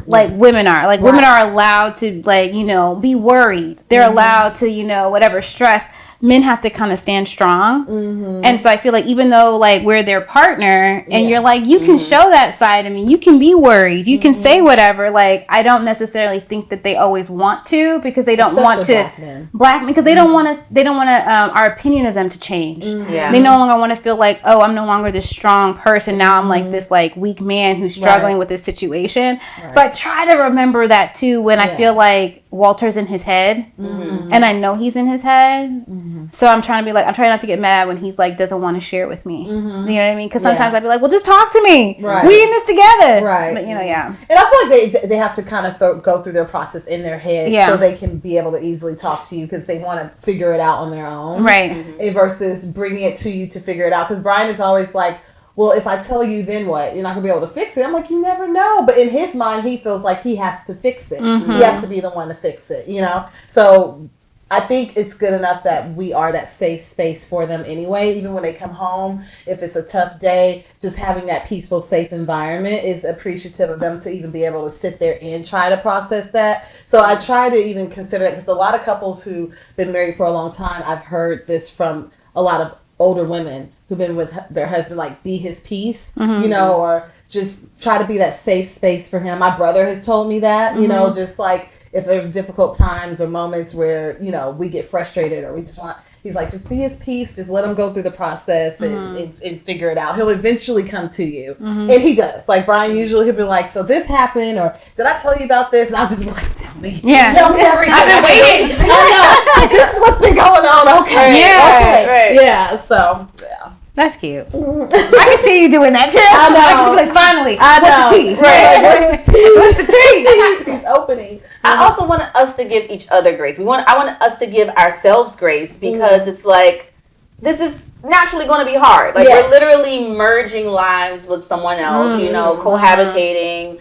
Speaker 1: Like women are. Like women are allowed to like, you know, be worried. They're allowed to, you know, whatever, stress. Men have to kind of stand strong. And so I feel like even though like we're their partner and you're like, you can show that side of me, you can be worried, you can say whatever, like I don't necessarily think that they always want to, because they don't want to black men, because they don't want our opinion of them to change. They no longer want to feel like, oh, I'm no longer this strong person, now I'm like this like weak man who's struggling with this situation. So I try to remember that too when I feel like Walter's in his head, and I know he's in his head. So I'm trying to be like, I'm trying not to get mad when he's like doesn't want to share with me. You know what I mean? Because sometimes I'd be like, well, just talk to me. We in this together. But you know, And
Speaker 3: I feel like they have to kind of go through their process in their head, so they can be able to easily talk to you, because they want to figure it out on their own, versus bringing it to you to figure it out. Because Brian is always like, well, if I tell you, then what? You're not going to be able to fix it. I'm like, you never know. But in his mind, he feels like he has to fix it. He has to be the one to fix it, you know? So I think it's good enough that we are that safe space for them anyway. Even when they come home, if it's a tough day, just having that peaceful, safe environment is appreciative of them to even be able to sit there and try to process that. So I try to even consider it, because a lot of couples who've been married for a long time, I've heard this from a lot of older women who've been with their husband, like, be his peace, you know, or just try to be that safe space for him. My brother has told me that, you know, just like if there's difficult times or moments where, you know, we get frustrated or we just want, he's like, just be his peace, just let him go through the process and figure it out. He'll eventually come to you. And he does. Like Brian, usually he'll be like, so this happened, or did I tell you about this? And I'll just be like, tell me. Tell me everything.
Speaker 1: I've been waiting.
Speaker 3: I know. This is what's been going on. Okay. Yeah. So, yeah.
Speaker 1: That's cute. I can see you doing that too.
Speaker 3: I know.
Speaker 1: I can be like, finally, what's the tea?
Speaker 3: What's the tea? He's opening.
Speaker 2: I also want us to give each other grace. I want us to give ourselves grace, because it's like, this is naturally going to be hard. Like we're literally merging lives with someone else, you know, cohabitating,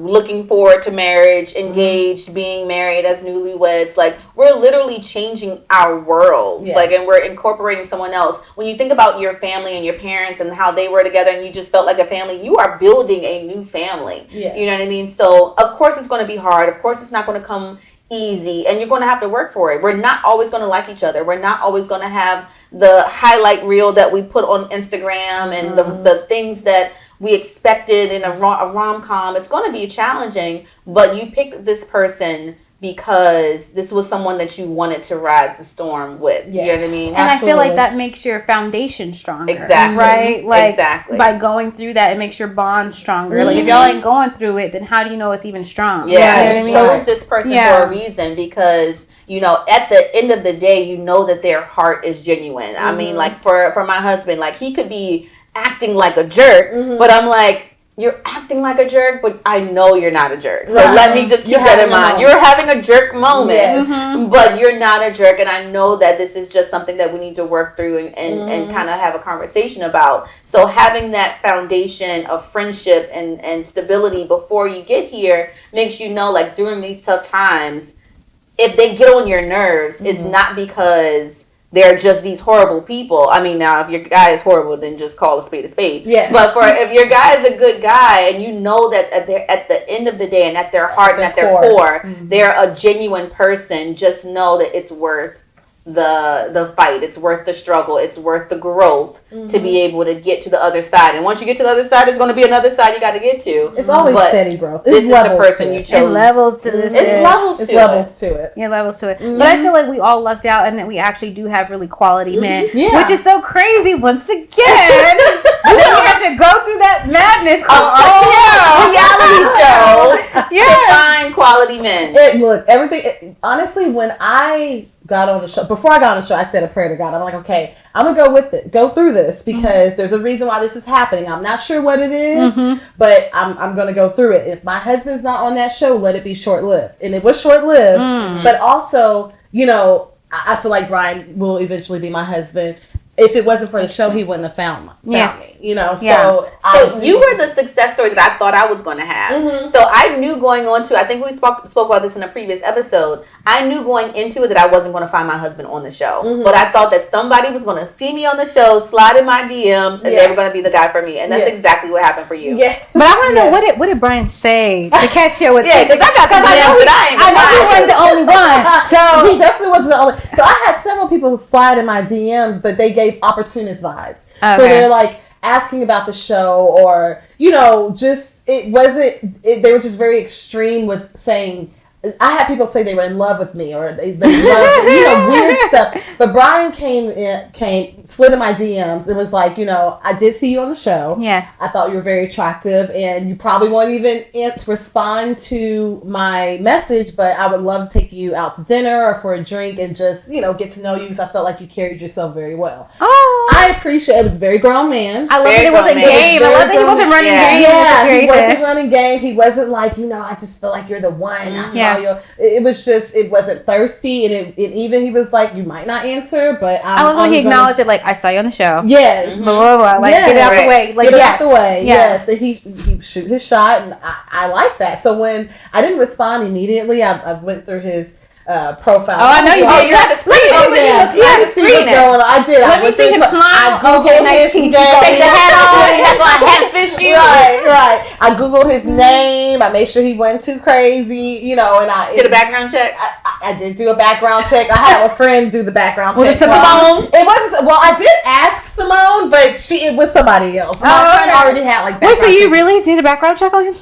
Speaker 2: looking forward to marriage, engaged, being married as newlyweds. Like we're literally changing our worlds. Like, and we're incorporating someone else. When you think about your family and your parents and how they were together and you just felt like a family, you are building a new family. You know what I mean? So of course it's going to be hard. Of course it's not going to come easy, and you're going to have to work for it. We're not always going to like each other. We're not always going to have the highlight reel that we put on Instagram and the things that we expected in a rom-com. It's going to be challenging, but you picked this person because this was someone that you wanted to ride the storm with. You know what I mean?
Speaker 1: And absolutely. I feel like that makes your foundation stronger.
Speaker 2: Exactly.
Speaker 1: Right? Like, by going through that, it makes your bond stronger. Like, if y'all ain't going through it, then how do you know it's even strong?
Speaker 2: Yeah. You know what I mean? Chose this person for a reason because, you know, at the end of the day, you know that their heart is genuine. I mean, like, for my husband, like, he could be acting like a jerk, but I'm like, you're acting like a jerk, but I know you're not a jerk. So let me just keep that in mind. You're having a jerk moment, but you're not a jerk. And I know that this is just something that we need to work through and kind of have a conversation about. So having that foundation of friendship and stability before you get here makes you know, like, during these tough times, if they get on your nerves, it's not because they're just these horrible people. I mean, now, if your guy is horrible, then just call a spade a spade. Yes. But if your guy is a good guy, and you know that at the end of the day, and at their heart and at their core, they're a genuine person, just know that it's worth the fight. It's worth the struggle. It's worth the growth to be able to get to the other side. And once you get to the other side, there's going to be another side you got to get to.
Speaker 3: It's always steady growth.
Speaker 2: This is the person you chose.
Speaker 1: It levels to this.
Speaker 2: It's levels to it.
Speaker 1: Yeah, levels to it. But I feel like we all lucked out and that we actually do have really quality men, which is so crazy. Once again, we had to go through that madness called
Speaker 2: reality show to find quality men.
Speaker 3: Look, everything. Honestly, when I got on the show, before I got on the show, I said a prayer to God. I'm like, okay, I'm gonna go through this because there's a reason why this is happening. I'm not sure what it is, but I'm gonna go through it. If my husband's not on that show, let it be short-lived. And it was short-lived, but also, you know, I feel like Brian will eventually be my husband. If it wasn't for the show, he wouldn't have found me, you know. So
Speaker 2: you were the success story that I thought I was going to have. So I knew going on to, I think we spoke about this in a previous episode, I knew going into it that I wasn't going to find my husband on the show. But I thought that somebody was going to see me on the show, slide in my DMs, and they were going to be the guy for me. And that's exactly what happened for you.
Speaker 1: But I want to know, what did Brian say to catch you with
Speaker 2: because I
Speaker 1: know he wasn't the only one.
Speaker 3: So he definitely wasn't the only. So I had several people slide in my DMs, but they gave opportunist vibes. Okay. So they're like asking about the show, or, you know, just they were just very extreme with saying. I had people say they were in love with me, or they loved, you know, weird stuff. But Brian slid in my DMs and was like, you know, I did see you on the show. Yeah. I thought you were very attractive, and you probably won't even respond to my message, but I would love to take you out to dinner or for a drink and just, you know, get to know you, because I felt like you carried yourself very well. Oh. I appreciate it. It was a very grown man.
Speaker 1: I love that it wasn't game. I love that he wasn't running game.
Speaker 3: Yeah, he wasn't running game. He wasn't like, you know, I just feel like you're the one. It was just, it wasn't thirsty, and he was like, you might not answer, but
Speaker 1: I love when he acknowledged it, like, I saw you on the show.
Speaker 3: Yes.
Speaker 1: Blah, blah, blah. Like, get it out the way. Like,
Speaker 3: get it out the way. Yes. And he shoot his shot, and I like that. So when I didn't respond immediately, I went through his profile.
Speaker 1: Oh, I know you did. You had to screen it.
Speaker 3: You had to see what's going on. I did.
Speaker 1: Let me see him smile.
Speaker 3: I googled his name. Take
Speaker 1: the hat off. He's going to hatfish you.
Speaker 3: Right. I googled his name. I made sure he wasn't too crazy, you know. And I
Speaker 2: did a background check.
Speaker 3: I did do a background check. I had a friend do the background check.
Speaker 1: Was it Simone?
Speaker 3: It wasn't. Well, I did ask Simone, but it was somebody else. My friend already had like.
Speaker 1: Wait, so you really did a background check on him?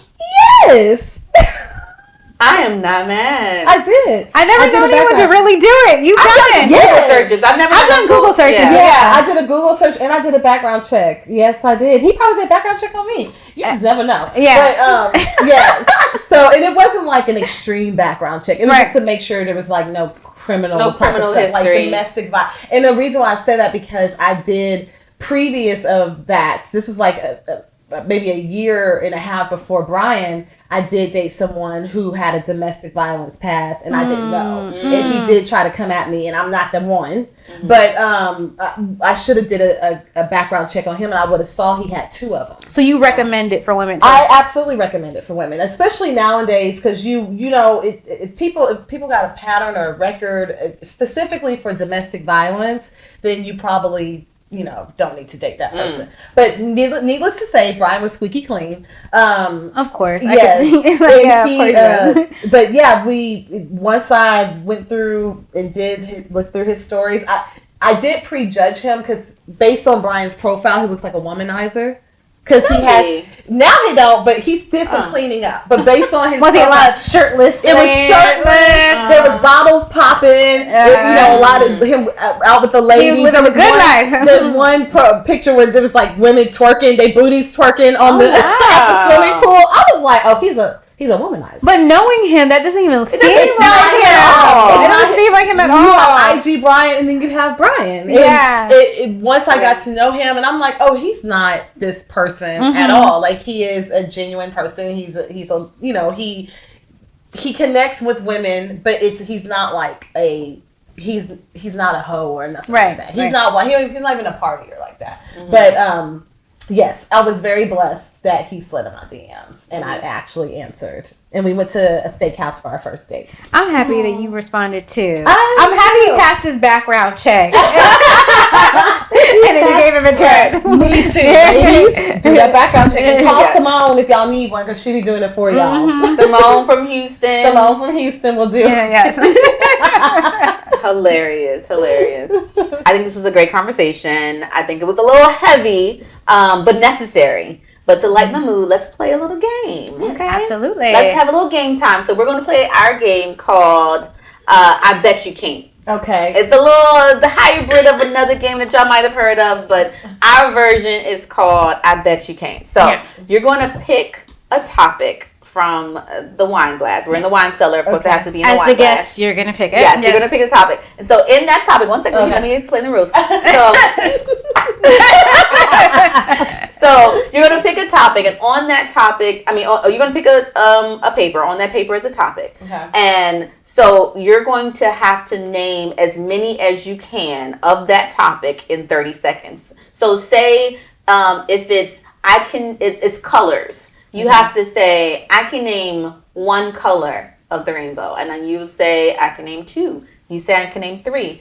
Speaker 3: Yes.
Speaker 2: I am not mad.
Speaker 3: I did.
Speaker 1: I never known anyone to really do it. You've done it.
Speaker 2: Google searches. I've
Speaker 1: done Google searches.
Speaker 3: Yeah, I did a Google search and I did a background check. Yes, I did. He probably did a background check on me. You just never know.
Speaker 1: Yeah.
Speaker 3: But yes. So, and it wasn't like an extreme background check. It was just to make sure there was like no criminal
Speaker 2: history,
Speaker 3: like domestic violence. And the reason why I said that, because I did previous of that. This was like maybe a year and a half before Brian, I did date someone who had a domestic violence past, and I didn't know. And he did try to come at me, and I'm not the one. But I should have did a background check on him, and I would have saw he had 2 of them.
Speaker 1: So you recommend it for women too?
Speaker 3: I absolutely recommend it for women, especially nowadays, because you know if people got a pattern or a record specifically for domestic violence, then you probably don't need to date that person. But needless to say, Brian was squeaky clean.
Speaker 1: Of course.
Speaker 3: Yes. But yeah, once I went through and did look through his stories, I did prejudge him because based on Brian's profile, he looks like a womanizer. Because he has, now he don't, but he did some cleaning up. But based on his,
Speaker 1: was he a lot of shirtless?
Speaker 3: It was shirtless. There was bottles popping. A lot of him out with the ladies. There was there's one picture where there was like women twerking, they booties twerking on the swimming pool. I was like, oh, he's a womanizer.
Speaker 1: But knowing him, that doesn't even seem like him at all. It doesn't seem like him at all.
Speaker 3: You have IG Brian, and then you have Brian. Once I got to know him, and I'm like, oh, he's not this person at all. Like, he is a genuine person. He connects with women, but he's not like he's not a hoe or nothing like that. He's not even a partier like that. But yes, I was very blessed that he slid in my DMs, and I actually answered. And we went to a steakhouse for our first date.
Speaker 1: I'm happy that you responded too. I'm happy you passed his background check. And then you gave him a chance.
Speaker 3: Me too. Ladies, do that background check. And call Simone if y'all need one, because she be doing it for y'all.
Speaker 2: Simone from Houston.
Speaker 3: Simone from Houston will do it.
Speaker 1: Yes.
Speaker 2: Hilarious. I think this was a great conversation. I think it was a little heavy, but necessary. But to lighten the mood, let's play a little game. Okay?
Speaker 1: Absolutely.
Speaker 2: Let's have a little game time. So we're going to play our game called I Bet You Can't.
Speaker 3: Okay.
Speaker 2: It's the hybrid of another game that y'all might have heard of, but our version is called I Bet You Can't. So you're going to pick a topic from the wine glass. We're in the wine cellar. Of course, it has to be in the wine glass. As the guest,
Speaker 1: you're going to pick it.
Speaker 2: Yes, you're going to pick a topic. And so in that topic, one second, let me explain the rules. So you're going to pick a topic, and on that topic, you're going to pick a paper. On that paper is a topic. Okay. And so you're going to have to name as many as you can of that topic in 30 seconds. So say if it's colors. You have to say, I can name 1 color of the rainbow. And then you say, I can name 2. You say, I can name 3.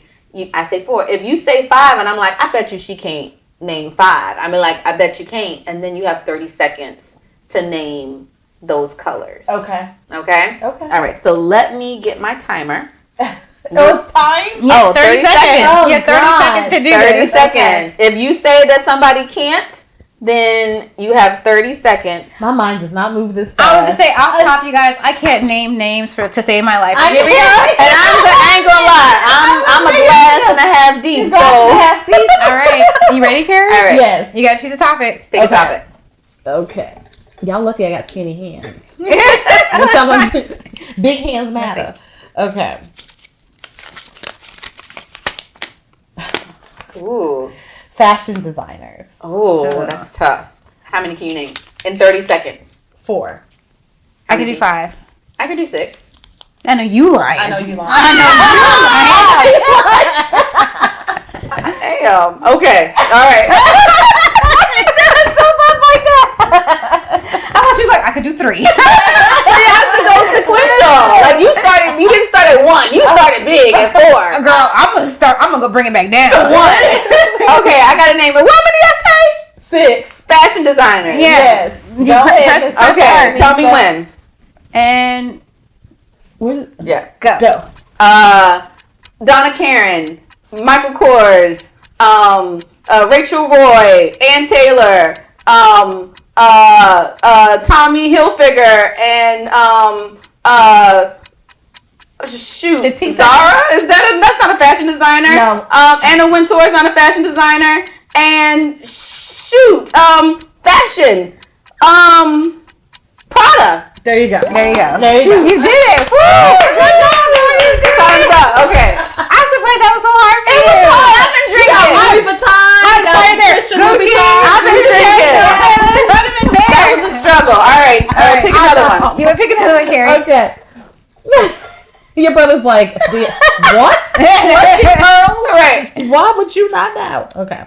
Speaker 2: I say 4. If you say 5 and I'm like, I bet you she can't name 5. I bet you can't. And then you have 30 seconds to name those colors.
Speaker 3: Okay.
Speaker 2: All right. So let me get my timer.
Speaker 3: It was time?
Speaker 1: Yeah, 30 seconds.
Speaker 3: Oh,
Speaker 1: you have 30 seconds to do
Speaker 2: 30 seconds. If you say that somebody can't, then you have 30 seconds.
Speaker 3: My mind does not move this fast.
Speaker 1: I was going to say, off top, you guys, I can't name names to save my life.
Speaker 2: Here we go. And I ain't gonna lie. I'm a glass and a half deep.
Speaker 3: All
Speaker 1: right. You ready, Kheri?
Speaker 3: All right. Yes.
Speaker 1: You got to choose a topic.
Speaker 2: Pick a topic.
Speaker 3: Okay. Y'all lucky I got skinny hands. Big hands matter. Okay.
Speaker 2: Ooh.
Speaker 3: Fashion designers.
Speaker 2: Oh, that's tough. How many can you name? In 30 seconds.
Speaker 3: 4.
Speaker 1: I can do 5.
Speaker 2: I can do 6.
Speaker 1: I know you lying.
Speaker 3: I know you lying.
Speaker 2: Damn. Okay. All right.
Speaker 1: She's like, I could do 3.
Speaker 2: You have to go sequential. Like you didn't start at 1. You started big at 4.
Speaker 1: Girl, I'm gonna go bring it back down.
Speaker 2: 1. Okay, I gotta name it. What many I say?
Speaker 3: 6.
Speaker 2: Fashion designer.
Speaker 3: Yes.
Speaker 2: Okay, tell me when.
Speaker 1: And
Speaker 2: go. Donna Karen, Michael Kors, Rachel Roy, Ann Taylor, Tommy Hilfiger, and Zara? That's not a fashion designer?
Speaker 3: No.
Speaker 2: Anna Wintour is not a fashion designer. And fashion. Prada.
Speaker 3: There you go.
Speaker 1: You did it.
Speaker 2: Woo! Good job, girl. You did it. Time's up. Okay.
Speaker 1: I'm surprised that was so hard for you.
Speaker 2: It was hard. I've been drinking.
Speaker 3: Louis Vuitton.
Speaker 1: I'm sorry there. Gucci.
Speaker 2: I've been drinking. another one.
Speaker 1: You would pick another one, Kheri.
Speaker 3: Okay. Your brother's like, what? What, you girl?
Speaker 2: Right.
Speaker 3: Why would you not know? Okay.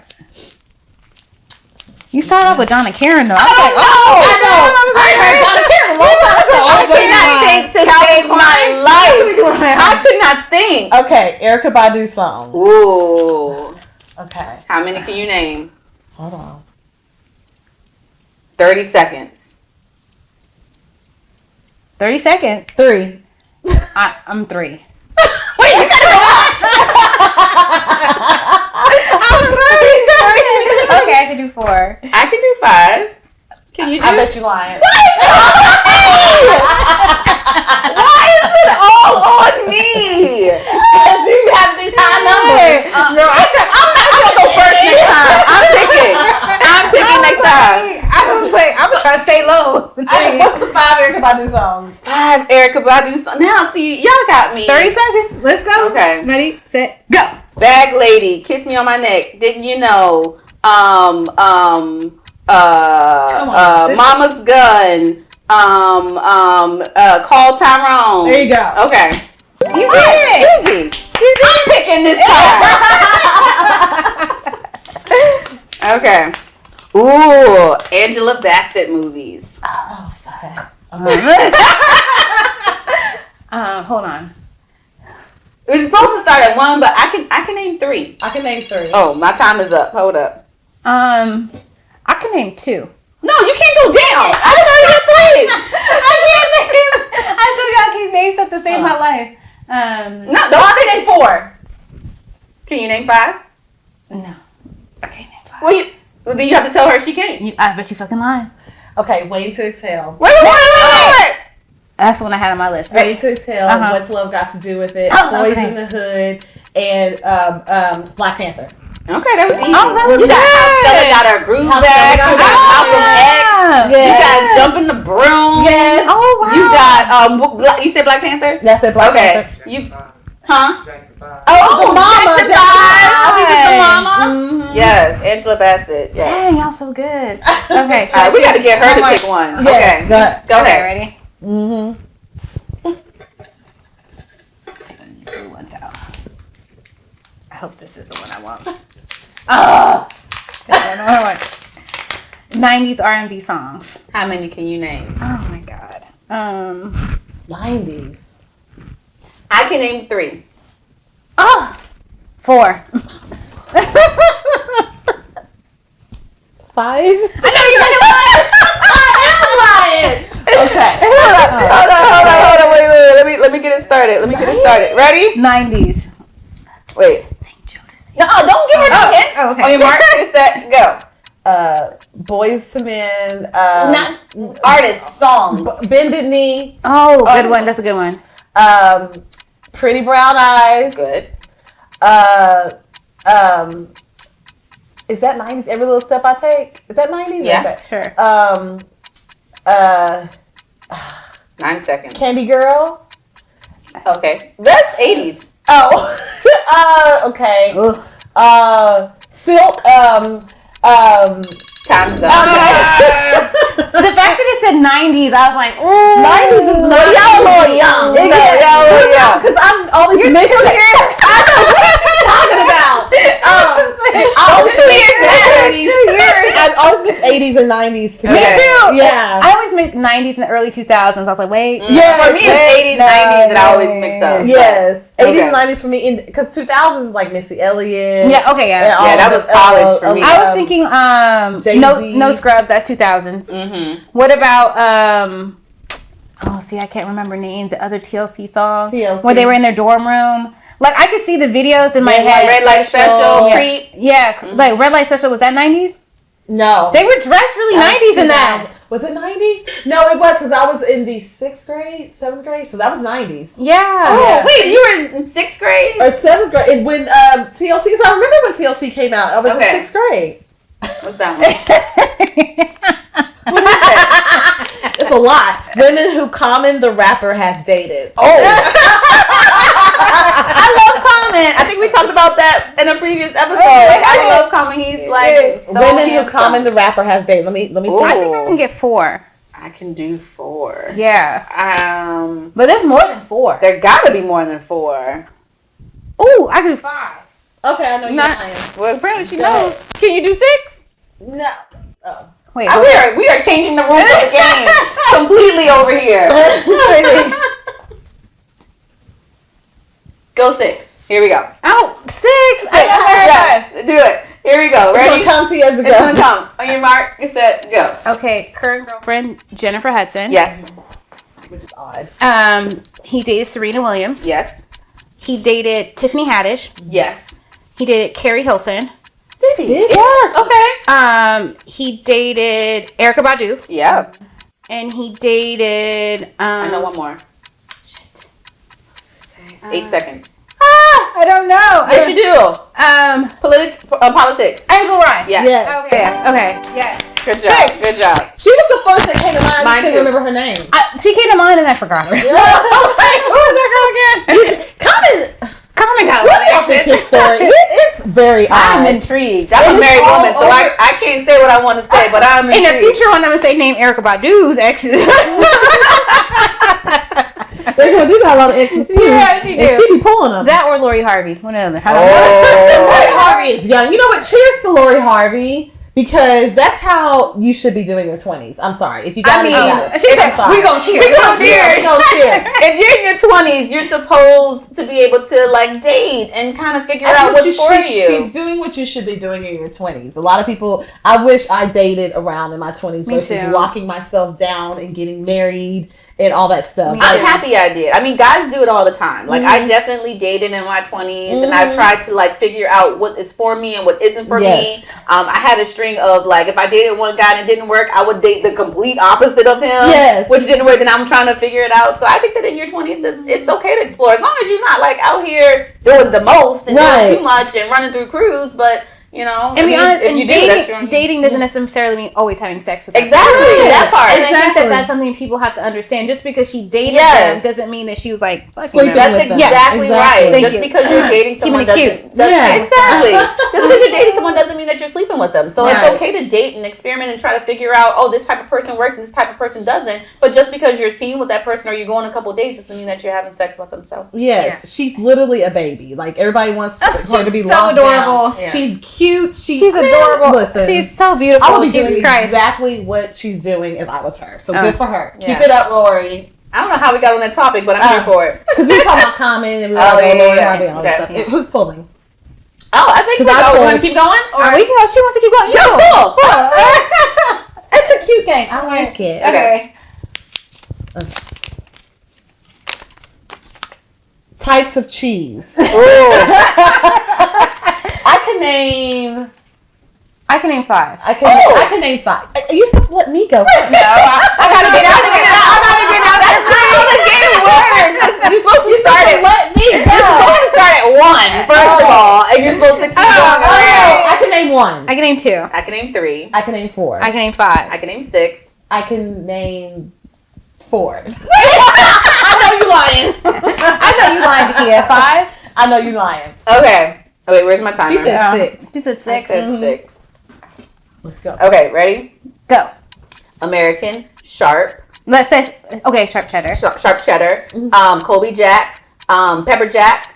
Speaker 1: You started off with Donna Karen, though.
Speaker 3: I heard Donna Karen a long time ago.
Speaker 2: I could not think to save my life. I could not think.
Speaker 3: Okay, Erykah Badu song.
Speaker 2: Ooh.
Speaker 3: Okay.
Speaker 2: How many can you name?
Speaker 3: Hold on.
Speaker 2: 30 seconds.
Speaker 1: 30 seconds.
Speaker 3: 3.
Speaker 1: I'm 3.
Speaker 2: Wait, you gotta go up.
Speaker 1: Okay, I can do 4.
Speaker 2: I can do 5. Can you do?
Speaker 3: I bet you lying.
Speaker 2: Why is it all on me?
Speaker 3: Because you have these high numbers.
Speaker 2: No, I'm not gonna go first next time. I'm picking next time.
Speaker 1: I was like, I'm trying to stay low.
Speaker 3: What's the 5 Erykah Badu songs?
Speaker 2: 5 Erykah Badu songs. Now, see, y'all got me.
Speaker 1: 30 seconds. Let's go.
Speaker 2: Okay.
Speaker 1: Ready, set, go.
Speaker 2: Bag Lady, Kiss Me on My Neck. Didn't you know? Mama's Gun. Call Tyrone.
Speaker 3: There you go.
Speaker 2: Okay. You did it. Easy. I'm picking this time. Okay. Ooh, Angela Bassett movies.
Speaker 3: Oh, fuck.
Speaker 1: Hold on.
Speaker 2: It was supposed to start at 1, but I can name 3.
Speaker 3: I can name 3.
Speaker 2: Oh, my time is up. Hold up.
Speaker 1: I can name 2.
Speaker 2: No, you can't go down. I told you 3.
Speaker 1: I told y'all these names at the same my life.
Speaker 2: No, don't name 4. Can you name 5?
Speaker 1: No. Okay, name 5.
Speaker 2: Well, then you have to tell her she can't.
Speaker 1: I bet you fucking lying.
Speaker 3: Okay, Waiting to Exhale.
Speaker 2: Wait.
Speaker 1: That's the one I had on my list.
Speaker 3: Waiting to Exhale.
Speaker 1: Uh-huh.
Speaker 3: What's Love Got to Do with It?
Speaker 1: Oh,
Speaker 3: Boys
Speaker 1: okay.
Speaker 3: in the Hood. And Black Panther.
Speaker 2: Okay, that was easy.
Speaker 1: Oh, that was
Speaker 2: you got
Speaker 1: good.
Speaker 2: How Stella got her groove
Speaker 3: How
Speaker 2: back.
Speaker 3: Stella
Speaker 2: You
Speaker 3: got
Speaker 2: got
Speaker 3: her
Speaker 2: Malcolm X.
Speaker 3: Yeah.
Speaker 2: You got Jumping the Broom.
Speaker 3: Yes.
Speaker 1: Oh, wow.
Speaker 2: You got you said Black Panther.
Speaker 3: That's it, Black
Speaker 2: Okay.
Speaker 3: Panther.
Speaker 2: You, huh?
Speaker 3: Oh, the mama.
Speaker 2: Jackson 5. She was the mama.
Speaker 3: Mm-hmm.
Speaker 2: Yes, Angela Bassett. Yes.
Speaker 1: Dang, y'all so good. Okay,
Speaker 2: All right, we got to get her to pick one.
Speaker 3: Yes,
Speaker 2: Okay, go
Speaker 1: Okay,
Speaker 2: ahead.
Speaker 1: ready?
Speaker 3: Mm-hmm.
Speaker 1: Blue one's out. I hope this is the one I want. Oh, that's the one I want. 90s R&B songs.
Speaker 2: How many can you name?
Speaker 1: Oh my god.
Speaker 3: 90s.
Speaker 2: I can name 3.
Speaker 1: Oh, 4.
Speaker 3: 5?
Speaker 1: I know you're lying.
Speaker 3: Okay.
Speaker 2: Hold on. Wait. Let me get it started. Ready?
Speaker 1: 90s.
Speaker 2: Wait. No, don't give her no hints.
Speaker 1: Oh, okay.
Speaker 2: On your mark, get set, go.
Speaker 3: Boys to Men.
Speaker 2: Not artists, songs.
Speaker 3: Bended Knee.
Speaker 1: Oh, good one. That's a good one.
Speaker 3: Pretty Brown Eyes.
Speaker 2: Good.
Speaker 3: Is that 90s? Every Little Step I Take? Is that 90s?
Speaker 2: Yeah,
Speaker 1: sure.
Speaker 2: 9 seconds.
Speaker 3: Candy Girl.
Speaker 2: Okay. That's 80s.
Speaker 3: Oh. Okay. Silk.
Speaker 2: Time's up.
Speaker 1: The fact that it said 90s, I was like, ooh.
Speaker 3: 90s is not.
Speaker 2: Y'all a little young.
Speaker 3: Y'all a little young. Because I'm always mixing it. I know what you're talking about. I always mix 80s. I always mix 80s and 90s together.
Speaker 1: Me too.
Speaker 3: Yeah.
Speaker 1: I always make 90s and the early 2000s. I was like, wait.
Speaker 3: Yes.
Speaker 2: For me, it's 80s, 90s that I always mix up.
Speaker 3: Yes. 80s
Speaker 2: Okay.
Speaker 3: and 90s for me. Because 2000s is like Missy Elliott.
Speaker 1: Yeah, okay, yeah.
Speaker 2: Yeah, that was college for me.
Speaker 1: I was thinking
Speaker 3: Jay-Z.
Speaker 1: no Scrubs, that's 2000s.
Speaker 2: Mm-hmm.
Speaker 1: What about I can't remember names, the other TLC songs
Speaker 3: TLC.
Speaker 1: where they were in their dorm room. Like I could see the videos in my head.
Speaker 2: Red Light Special,
Speaker 1: Yeah.
Speaker 2: Creep.
Speaker 1: Yeah, like Red Light Special, was that 90s?
Speaker 3: No.
Speaker 1: They were dressed really 90s in that.
Speaker 3: Was it 90s? No, it was because I was in the 6th grade, 7th grade, so that was 90s.
Speaker 1: Yeah.
Speaker 2: Oh,
Speaker 3: Yeah.
Speaker 2: wait, you were in 6th grade?
Speaker 3: Or 7th grade. And when TLC, because I remember when TLC came out. I was
Speaker 2: Okay.
Speaker 3: in 6th grade.
Speaker 2: What's that one?
Speaker 3: It's a lot. Women who Common the rapper has dated.
Speaker 2: Oh. I love Common. I think we talked about that in a previous episode. I love Common. He's like so
Speaker 3: Women
Speaker 2: handsome.
Speaker 3: who Common the rapper has dated. Let me
Speaker 2: Ooh.
Speaker 1: I think I can get 4.
Speaker 2: I can do 4.
Speaker 1: Yeah. But there's more than 4.
Speaker 2: There gotta be more than 4.
Speaker 1: Ooh, I can do 5.
Speaker 3: Okay, I know you're lying.
Speaker 2: Well, apparently she knows. Can you do 6?
Speaker 3: No. Oh.
Speaker 1: Wait.
Speaker 2: We are changing the rules of the game completely over here. Go 6. Here we go.
Speaker 1: Oh, 6.
Speaker 2: Yeah, do it. Here we go. Ready?
Speaker 3: It's gonna come to you as it goes.
Speaker 2: It's gonna come. On your mark, get set, go.
Speaker 1: Okay, current girlfriend Jennifer Hudson.
Speaker 2: Yes.
Speaker 3: Which is odd.
Speaker 1: He dated Serena Williams.
Speaker 2: Yes.
Speaker 1: He dated Tiffany Haddish.
Speaker 2: Yes.
Speaker 1: He dated Carrie Hilson.
Speaker 2: Did he? Yes. Okay.
Speaker 1: He dated Erykah Badu.
Speaker 2: Yep.
Speaker 1: And he dated.
Speaker 2: I know one more. Shit. 8 seconds.
Speaker 1: I don't know.
Speaker 2: Yes, you do. Politics.
Speaker 1: Angela Rye.
Speaker 2: Yes.
Speaker 1: Okay. Yes.
Speaker 2: Good job. 6. Good job.
Speaker 3: She was the first that came to mind. I
Speaker 2: Mine
Speaker 3: just couldn't remember her name.
Speaker 1: She came to mind and I forgot her.
Speaker 3: Yeah.
Speaker 1: Who was that girl again?
Speaker 2: Comment got a
Speaker 3: What
Speaker 2: lot
Speaker 3: else
Speaker 2: of
Speaker 3: is his story? It's very
Speaker 2: I'm
Speaker 3: odd.
Speaker 2: intrigued. I'm a married woman, so I can't say what I want to say, but I'm intrigued.
Speaker 1: In the future one, I'm going to say name Erykah Badu's exes.
Speaker 3: They're gonna do that a lot of exes too.
Speaker 1: Yeah, she do.
Speaker 3: And she be pulling them.
Speaker 1: That or Lori Harvey. One of the other.
Speaker 3: Lori Harvey is young. You know what? Cheers to Lori Harvey. Because that's how you should be doing your 20s. I'm sorry. If you got
Speaker 2: she
Speaker 3: said,
Speaker 2: we gonna cheer.
Speaker 3: We gonna cheer.
Speaker 2: If you're in your 20s, you're supposed to be able to like date and kind of figure out what's for you.
Speaker 3: She's doing what you should be doing in your 20s. A lot of people, I wish I dated around in my 20s versus locking myself down and getting married and all that stuff.
Speaker 2: I'm happy I did. I mean, guys do it all the time. Like, I definitely dated in my 20s, and I've tried to, like, figure out what is for me and what isn't for me. I had a string of, like, if I dated one guy and it didn't work, I would date the complete opposite of him, which didn't work, and I'm trying to figure it out. So I think that in your 20s, it's okay to explore, as long as you're not, like, out here doing the most and doing too much and running through crews, but... You know,
Speaker 1: and be honest, and dating doesn't necessarily mean always having sex with them.
Speaker 2: Exactly, that part.
Speaker 1: And I think that that's something people have to understand. Just because she dated them doesn't mean that she was like fucking them.
Speaker 2: That's exactly right. Just because you're dating someone doesn't exactly. Just because you're dating someone doesn't mean that you're sleeping with them. So it's okay to date and experiment and try to figure out, oh, this type of person works and this type of person doesn't. But just because you're seen with that person or you go on a couple days doesn't mean that you're having sex with them. So
Speaker 3: she's literally a baby. Like everybody wants her to be
Speaker 1: so adorable.
Speaker 3: She's cute.
Speaker 1: She's adorable.
Speaker 3: Listen,
Speaker 1: she's so beautiful.
Speaker 3: I would be doing exactly what she's doing if I was her. So good for her.
Speaker 2: Yeah.
Speaker 3: Keep it up, Lori.
Speaker 2: I don't know how we got on that topic, but I'm here for it.
Speaker 3: Because we were talking about Common and we were Lori Harvey and all that stuff. Who's pulling?
Speaker 2: Oh, I think we're going. You want to keep going?
Speaker 1: Or we can go. She wants to keep going.
Speaker 2: Yeah,
Speaker 3: cool. It's a cute game. I like it.
Speaker 2: Okay.
Speaker 3: Types of cheese. I can name 5. I can name 5. You're supposed to let me go.
Speaker 2: No, I gotta get out. That's not how the game works. You're supposed to start at
Speaker 3: let me go.
Speaker 2: You're supposed to start at 1 first of all, and you're supposed to keep going.
Speaker 3: I can name 1.
Speaker 1: I can name 2.
Speaker 2: I can name 3.
Speaker 3: I can name 4.
Speaker 1: I can name 5.
Speaker 2: I can name 6.
Speaker 3: I can name 4. I know you lying.
Speaker 1: I know you lying, Takia. 5.
Speaker 3: I know you lying.
Speaker 2: Okay. Oh, wait, where's my timer?
Speaker 3: She said 6.
Speaker 1: She said 6.
Speaker 2: I said 6.
Speaker 3: Let's go.
Speaker 2: Okay, ready?
Speaker 1: Go.
Speaker 2: American, sharp.
Speaker 1: Let's say, okay, sharp cheddar.
Speaker 2: Sharp cheddar. Colby Jack. Pepper Jack.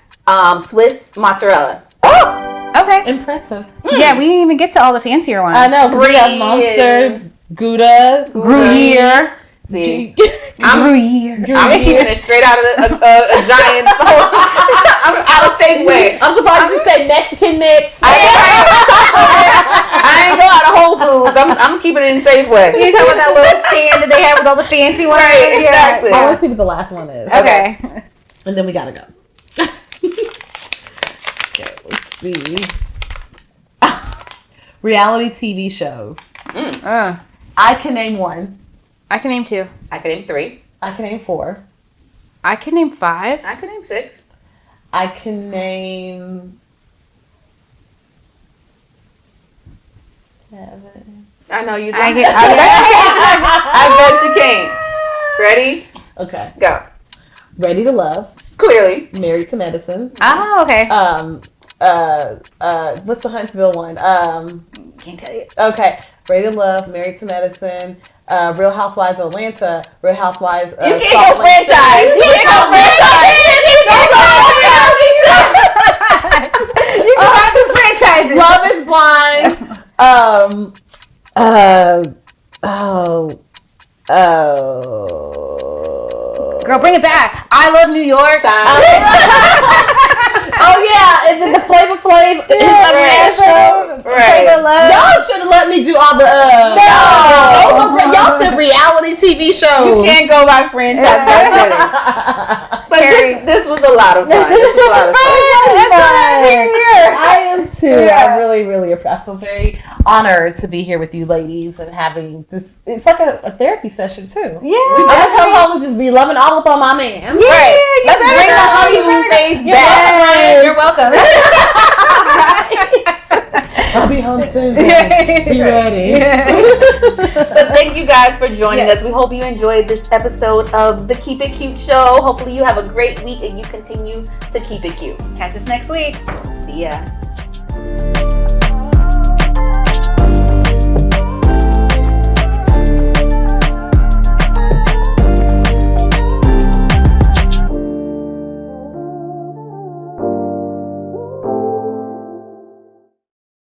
Speaker 2: Swiss mozzarella.
Speaker 1: Oh! Okay.
Speaker 3: Impressive.
Speaker 1: Yeah, we didn't even get to all the fancier ones.
Speaker 3: I know. Brie, Monster, Gouda,
Speaker 1: Gruyere.
Speaker 2: See,
Speaker 1: I'm
Speaker 2: keeping it straight out of a giant. I'm out of Safeway.
Speaker 3: I'm surprised you said Mexican mix.
Speaker 2: I ain't go out of Whole Foods. I'm keeping it in Safeway.
Speaker 1: You talking about that little stand that they have with all the fancy ones?
Speaker 2: Right, exactly.
Speaker 3: I want to see what the last one is.
Speaker 2: Okay.
Speaker 3: And then we gotta go. Okay, let's see. Reality TV shows. I can name 1.
Speaker 1: I can name 2.
Speaker 2: I can name 3.
Speaker 3: I can name 4.
Speaker 1: I can name 5.
Speaker 2: I can name 6.
Speaker 3: I can name 7.
Speaker 2: I know you.
Speaker 1: I
Speaker 2: bet you can't. Ready?
Speaker 3: Okay.
Speaker 2: Go.
Speaker 3: Ready to Love.
Speaker 2: Clearly.
Speaker 3: Married to Medicine.
Speaker 1: Oh, okay.
Speaker 3: What's the Huntsville one?
Speaker 1: Can't tell you.
Speaker 3: Okay. Ready to Love, Married to Medicine. Real Housewives of Atlanta, Real Housewives of
Speaker 2: You can't go franchise. You can't go franchise.
Speaker 1: You can have the franchises.
Speaker 3: Love is Blind.
Speaker 1: Girl, bring it back. I Love New York.
Speaker 3: Oh yeah, and then the Flavor Flav is show.
Speaker 2: Right.
Speaker 3: Y'all should have let me do all the y'all said reality TV shows.
Speaker 2: You can't go by franchise. But this was a lot of fun. This was a lot of fun.
Speaker 3: I am too. Yeah. I'm really, really I feel very honored to be here with you ladies and having this. It's like a therapy session too.
Speaker 1: Yeah.
Speaker 3: I'm gonna come home and just be loving all up on my man.
Speaker 1: Yeah,
Speaker 2: right. Let's bring the honeymoon phase back.
Speaker 1: You're welcome.
Speaker 3: I'll be home soon. Be ready.
Speaker 2: But thank you guys for joining us. We hope you enjoyed this episode of the Keep It Cute Show. Hopefully you have a great week and you continue to keep it cute.
Speaker 1: Catch us next week.
Speaker 2: See ya.